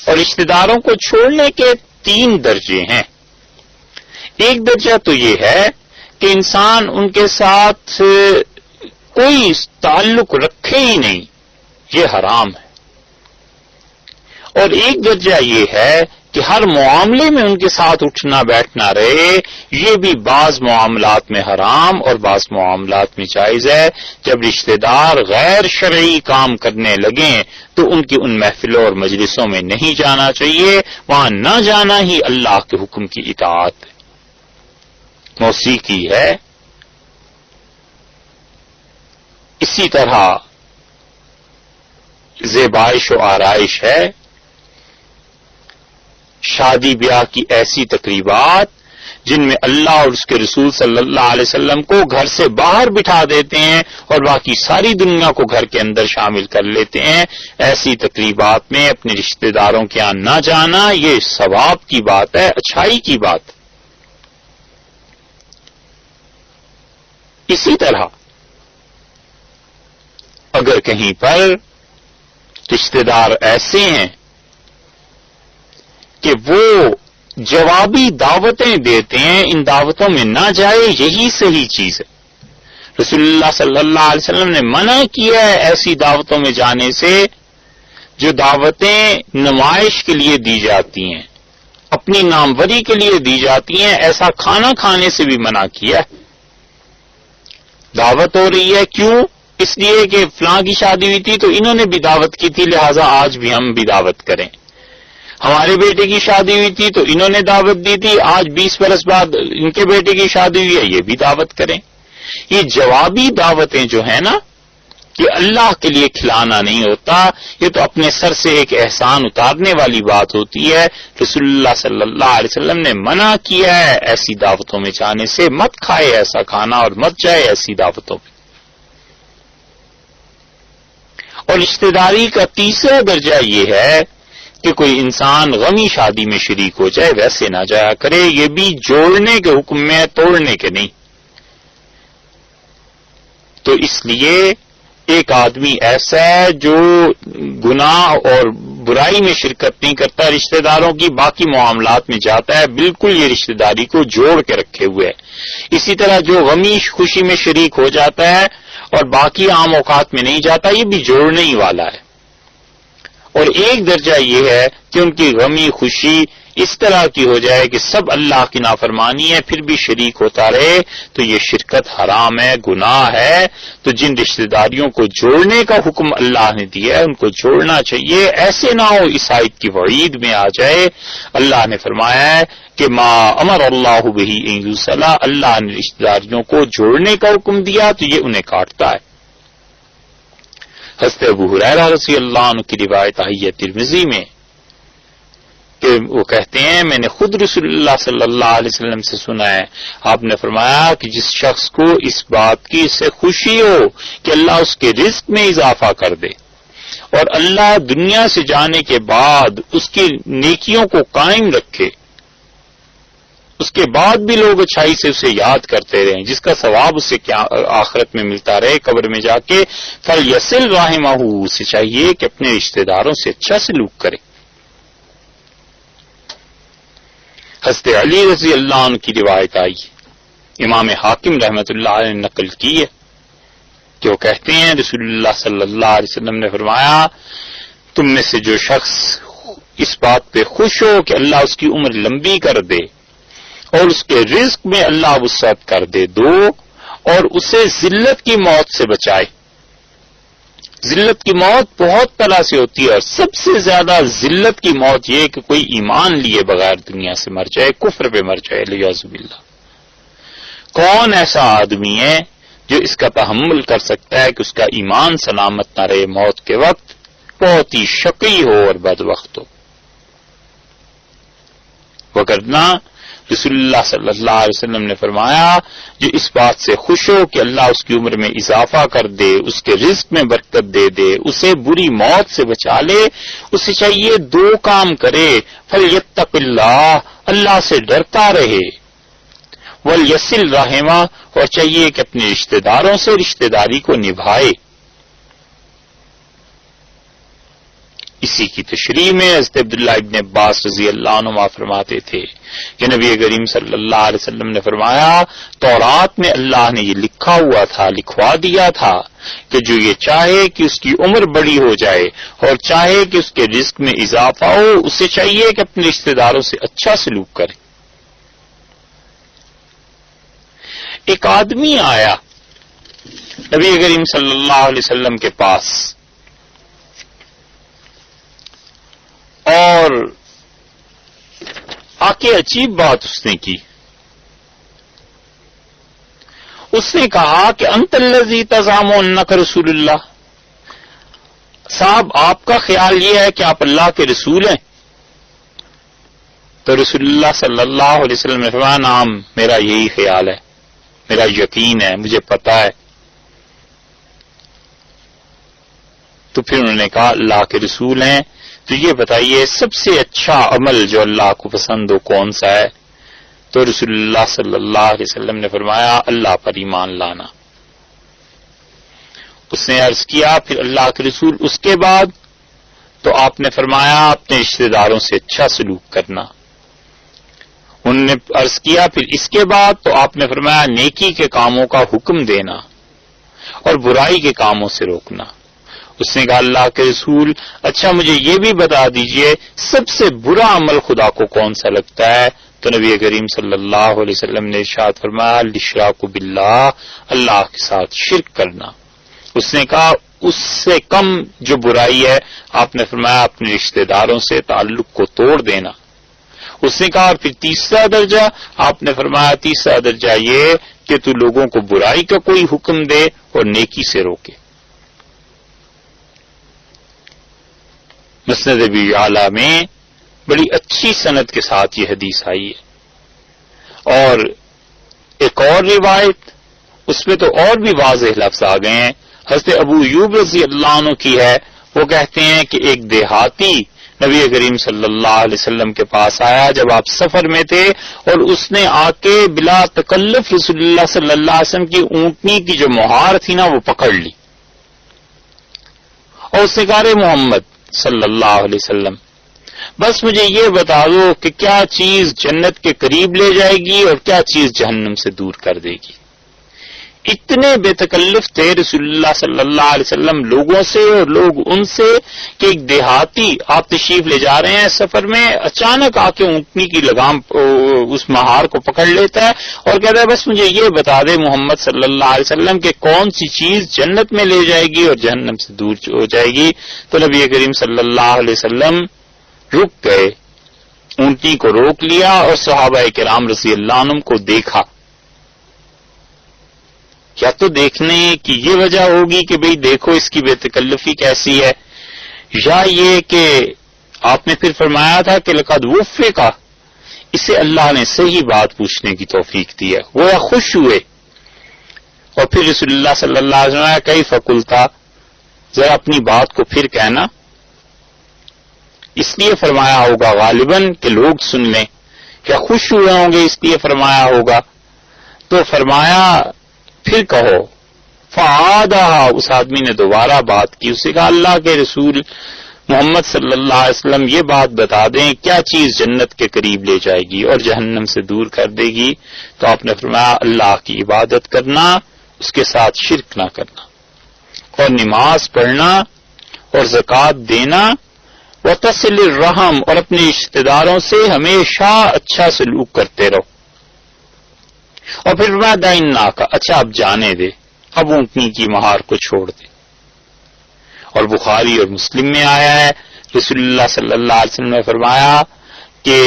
Speaker 1: اور رشتہ داروں کو چھوڑنے کے 3 درجے ہیں. ایک درجہ تو یہ ہے کہ انسان ان کے ساتھ کوئی تعلق رکھے ہی نہیں، یہ حرام ہے. اور ایک درجہ یہ ہے کہ ہر معاملے میں ان کے ساتھ اٹھنا بیٹھنا رہے. یہ بھی بعض معاملات میں حرام اور بعض معاملات میں جائز ہے. جب رشتہ دار غیر شرعی کام کرنے لگیں تو ان کی ان محفلوں اور مجلسوں میں نہیں جانا چاہیے. وہاں نہ جانا ہی اللہ کے حکم کی اطاعت ہے. موسیقی ہے، اسی طرح زیبائش و آرائش ہے، شادی بیاہ کی ایسی تقریبات جن میں اللہ اور اس کے رسول صلی اللہ علیہ وسلم کو گھر سے باہر بٹھا دیتے ہیں اور باقی ساری دنیا کو گھر کے اندر شامل کر لیتے ہیں. ایسی تقریبات میں اپنے رشتہ داروں کے یہاں نہ جانا یہ ثواب کی بات ہے، اچھائی کی بات. اسی طرح اگر کہیں پر رشتہ دار ایسے ہیں کہ وہ جوابی دعوتیں دیتے ہیں، ان دعوتوں میں نہ جائے، یہی صحیح چیز ہے. رسول اللہ صلی اللہ علیہ وسلم نے منع کیا ہے ایسی دعوتوں میں جانے سے جو دعوتیں نمائش کے لیے دی جاتی ہیں، اپنی ناموری کے لیے دی جاتی ہیں. ایسا کھانا کھانے سے بھی منع کیا ہے. دعوت ہو رہی ہے، کیوں؟ اس لیے کہ فلاں کی شادی ہوئی تھی تو انہوں نے بھی دعوت کی تھی، لہذا آج بھی ہم بھی دعوت کریں. ہمارے بیٹے کی شادی ہوئی تھی تو انہوں نے دعوت دی تھی، آج 20 برس بعد ان کے بیٹے کی شادی ہوئی ہے، یہ بھی دعوت کریں. یہ جوابی دعوتیں جو ہیں نا، یہ اللہ کے لیے کھلانا نہیں ہوتا، یہ تو اپنے سر سے ایک احسان اتارنے والی بات ہوتی ہے. رسول اللہ صلی اللہ علیہ وسلم نے منع کیا ہے ایسی دعوتوں میں جانے سے. مت کھائے ایسا کھانا اور مت جائے ایسی دعوتوں میں. اور رشتہ داری کا تیسرا درجہ یہ ہے کہ کوئی انسان غمی شادی میں شریک ہو جائے، ویسے نہ جایا کرے. یہ بھی جوڑنے کے حکم میں ہے، توڑنے کے نہیں. تو اس لیے ایک آدمی ایسا ہے جو گناہ اور برائی میں شرکت نہیں کرتا رشتہ داروں کی، باقی معاملات میں جاتا ہے، بالکل یہ رشتہ داری کو جوڑ کے رکھے ہوئے ہے. اسی طرح جو غمی خوشی میں شریک ہو جاتا ہے اور باقی عام اوقات میں نہیں جاتا، یہ بھی جوڑنے ہی والا ہے. اور ایک درجہ یہ ہے کہ ان کی غمی خوشی اس طرح کی ہو جائے کہ سب اللہ کی نافرمانی ہے پھر بھی شریک ہوتا رہے تو یہ شرکت حرام ہے، گناہ ہے. تو جن رشتہ داریوں کو جوڑنے کا حکم اللہ نے دیا ہے ان کو جوڑنا چاہیے. ایسے نہ ہو اس آیت کی وعید میں آ جائے. اللہ نے فرمایا ہے کہ ما امر اللہ بہ ان یوصل، اللہ نے رشتہ داریوں کو جوڑنے کا حکم دیا تو یہ انہیں کاٹتا ہے. حضرت ابو ہریرہ رضی اللہ عنہ کی روایت آئی ہے ترمذی میں کہ وہ کہتے ہیں میں نے خود رسول اللہ صلی اللہ علیہ وسلم سے سنا ہے، آپ نے فرمایا کہ جس شخص کو اس بات کی اس سے خوشی ہو کہ اللہ اس کے رزق میں اضافہ کر دے اور اللہ دنیا سے جانے کے بعد اس کی نیکیوں کو قائم رکھے، اس کے بعد بھی لوگ اچھائی سے اسے یاد کرتے رہیں، جس کا ثواب اسے کیا آخرت میں ملتا رہے قبر میں جا کے، فَلْيَصِلْ رَحِمَهُ، اسے چاہیے کہ اپنے رشتہ داروں سے اچھا سلوک کرے. حضرت علی رضی اللہ عنہ کی روایت آئی، امام حاکم رحمۃ اللہ علیہ نے نقل کی ہے کہ وہ کہتے ہیں رسول اللہ صلی اللہ علیہ وسلم نے فرمایا تم میں سے جو شخص اس بات پہ خوش ہو کہ اللہ اس کی عمر لمبی کر دے اور اس کے رزق میں اللہ وسعت کر دے دو اور اسے ذلت کی موت سے بچائے. ذلت کی موت بہت طرح سے ہوتی ہے اور سب سے زیادہ ذلت کی موت یہ کہ کوئی ایمان لیے بغیر دنیا سے مر جائے، کفر پہ مر جائے، والعیاذ باللہ. کون ایسا آدمی ہے جو اس کا تحمل کر سکتا ہے کہ اس کا ایمان سلامت نہ رہے موت کے وقت؟ بہت ہی شقی ہو اور بدبخت ہو. وگرنہ رسول اللہ صلی اللہ علیہ وسلم نے فرمایا جو اس بات سے خوش ہو کہ اللہ اس کی عمر میں اضافہ کر دے، اس کے رزق میں برکت دے دے، اسے بری موت سے بچا لے، اسے چاہیے دو کام کرے، فَلْيَتَّقِ اللَّهَ، اللہ سے ڈرتا رہے، وَلْيَصِلْ رَحِمَهُ، اور چاہیے کہ اپنے رشتہ داروں سے رشتہ داری کو نبھائے. اسی کی تشریح میں حضرت عبداللہ ابن عباس رضی اللہ عنہ فرماتے تھے کہ نبی کریم صلی اللہ علیہ وسلم نے فرمایا تورات میں اللہ نے یہ لکھا ہوا تھا، لکھوا دیا تھا کہ جو یہ چاہے کہ اس کی عمر بڑی ہو جائے اور چاہے کہ اس کے رزق میں اضافہ ہو، اسے چاہیے کہ اپنے رشتہ داروں سے اچھا سلوک کرے. ایک آدمی آیا نبی کریم صلی اللہ علیہ وسلم کے پاس اور آ کے عجیب بات اس نے کی. اس نے کہا کہ انت الذی تزعم انک رسول اللہ، صاحب آپ کا خیال یہ ہے کہ آپ اللہ کے رسول ہیں؟ تو رسول اللہ صلی اللہ علیہ وسلم نے فرمایا نعم، میرا یہی خیال ہے، میرا یقین ہے، مجھے پتا ہے. تو پھر انہوں نے کہا اللہ کے رسول ہیں تو یہ بتائیے سب سے اچھا عمل جو اللہ کو پسند ہو کون سا ہے؟ تو رسول اللہ صلی اللہ علیہ وسلم نے فرمایا اللہ پر ایمان لانا. اس نے عرض کیا پھر اللہ کے رسول اس کے بعد؟ تو آپ نے فرمایا اپنے رشتہ داروں سے اچھا سلوک کرنا. انہوں نے عرض کیا پھر اس کے بعد؟ تو آپ نے فرمایا نیکی کے کاموں کا حکم دینا اور برائی کے کاموں سے روکنا. اس نے کہا اللہ کے رسول اچھا مجھے یہ بھی بتا دیجئے سب سے برا عمل خدا کو کون سا لگتا ہے؟ تو نبی کریم صلی اللہ علیہ وسلم نے ارشاد فرمایا الاشراک باللہ، اللہ کے ساتھ شرک کرنا. اس نے کہا اس سے کم جو برائی ہے؟ آپ نے فرمایا اپنے رشتہ داروں سے تعلق کو توڑ دینا. اس نے کہا پھر تیسرا درجہ؟ آپ نے فرمایا تیسرا درجہ یہ کہ تو لوگوں کو برائی کا کوئی حکم دے اور نیکی سے روکے. مسند ابی اعلی میں بڑی اچھی سند کے ساتھ یہ حدیث آئی ہے. اور ایک اور روایت اس میں تو اور بھی واضح لفظ آ گئے ہیں. حضرت ابو ایوب رضی اللہ عنہ کی ہے، وہ کہتے ہیں کہ ایک دیہاتی نبی کریم صلی اللہ علیہ وسلم کے پاس آیا جب آپ سفر میں تھے اور اس نے آ کے بلا تکلف رسول اللہ صلی اللہ علیہ وسلم کی اونٹنی کی جو مہار تھی نا وہ پکڑ لی اور اس نے کہا رے محمد صلی اللہ علیہ وسلم بس مجھے یہ بتا دو کہ کیا چیز جنت کے قریب لے جائے گی اور کیا چیز جہنم سے دور کر دے گی. اتنے بے تکلف تھے رسول اللہ صلی اللہ علیہ وسلم لوگوں سے اور لوگ ان سے کہ ایک دیہاتی آپ تشریف لے جا رہے ہیں سفر میں، اچانک آ کے اونٹنی کی لگام اس مہار کو پکڑ لیتا ہے اور کہتا ہے بس مجھے یہ بتا دے محمد صلی اللہ علیہ وسلم کہ کون سی چیز جنت میں لے جائے گی اور جہنم سے دور ہو جائے گی. تو نبی کریم صلی اللہ علیہ وسلم رک گئے، اونٹنی کو روک لیا اور صحابہ کرام رضی اللہ عنہم کو دیکھا. یا تو دیکھنے کی یہ وجہ ہوگی کہ بھئی دیکھو اس کی بے تکلفی کیسی ہے، یا یہ کہ آپ نے پھر فرمایا تھا کہ لقد وفق، اسے اللہ نے صحیح بات پوچھنے کی توفیق دی ہے، وہ خوش ہوئے. اور پھر رسول اللہ صلی اللہ علیہ وسلم کیف قلتا، ذرا اپنی بات کو پھر کہنا. اس لیے فرمایا ہوگا غالباً کہ لوگ سن لیں، کیا خوش ہوئے ہوں گے اس لیے فرمایا ہوگا. تو فرمایا پھر کہو. فعادہ، اس آدمی نے دوبارہ بات کی، اسے کہا اللہ کے رسول محمد صلی اللہ علیہ وسلم یہ بات بتا دیں کیا چیز جنت کے قریب لے جائے گی اور جہنم سے دور کر دے گی. تو آپ نے فرمایا اللہ کی عبادت کرنا، اس کے ساتھ شرک نہ کرنا، اور نماز پڑھنا اور زکوٰۃ دینا، وتصل الرحم، اور اپنے رشتہ داروں سے ہمیشہ اچھا سلوک کرتے رہو. اور پھر دائن کا، اچھا اب جانے دے، اب اونٹنی کی مہار کو چھوڑ دے. اور بخاری اور مسلم میں آیا ہے رسول اللہ صلی اللہ علیہ وسلم نے فرمایا کہ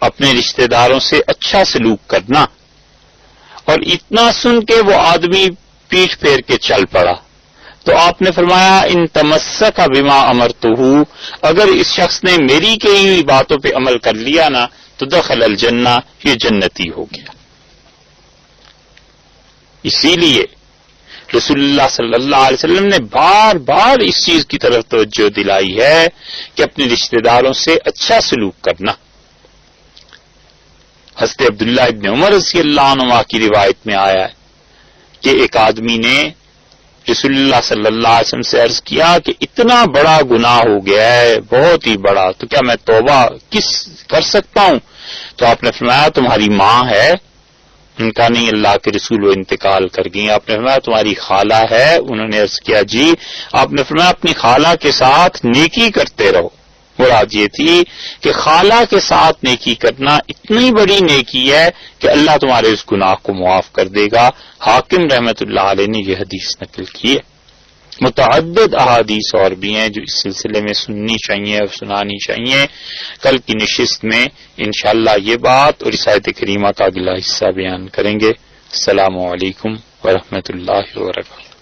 Speaker 1: اپنے رشتہ داروں سے اچھا سلوک کرنا. اور اتنا سن کے وہ آدمی پیٹھ پھیر کے چل پڑا. تو آپ نے فرمایا ان تمسک بما امرتہ، اگر اس شخص نے میری کہی ہوئی باتوں پہ عمل کر لیا نا تو دخل الجنہ، یہ جنتی ہو گیا. اسی لیے رسول اللہ صلی اللہ علیہ وسلم نے بار بار اس چیز کی طرف توجہ دلائی ہے کہ اپنے رشتہ داروں سے اچھا سلوک کرنا. حضرت عبداللہ ابن عمر رضی اللہ عنہ کی روایت میں آیا ہے کہ ایک آدمی نے رسول اللہ صلی اللہ علیہ وسلم سے عرض کیا کہ اتنا بڑا گناہ ہو گیا ہے، بہت ہی بڑا، تو کیا میں توبہ کر سکتا ہوں؟ تو آپ نے فرمایا تمہاری ماں ہے. ان کا نہیں اللہ کے رسول، وہ انتقال کر گئی. آپ نے فرمایا تمہاری خالہ ہے. انہوں نے عرض کیا جی. آپ نے فرمایا اپنی خالہ کے ساتھ نیکی کرتے رہو. مراد یہ تھی کہ خالہ کے ساتھ نیکی کرنا اتنی بڑی نیکی ہے کہ اللہ تمہارے اس گناہ کو معاف کر دے گا. حاکم رحمت اللہ علیہ نے یہ حدیث نقل کی ہے. متعدد احادیث اور بھی ہیں جو اس سلسلے میں سننی چاہیے اور سنانی چاہیے. کل کی نشست میں انشاءاللہ یہ بات اور اس آیت کریمہ کا اگلا حصہ بیان کریں گے. السلام علیکم ورحمۃ اللہ وبرکاتہ.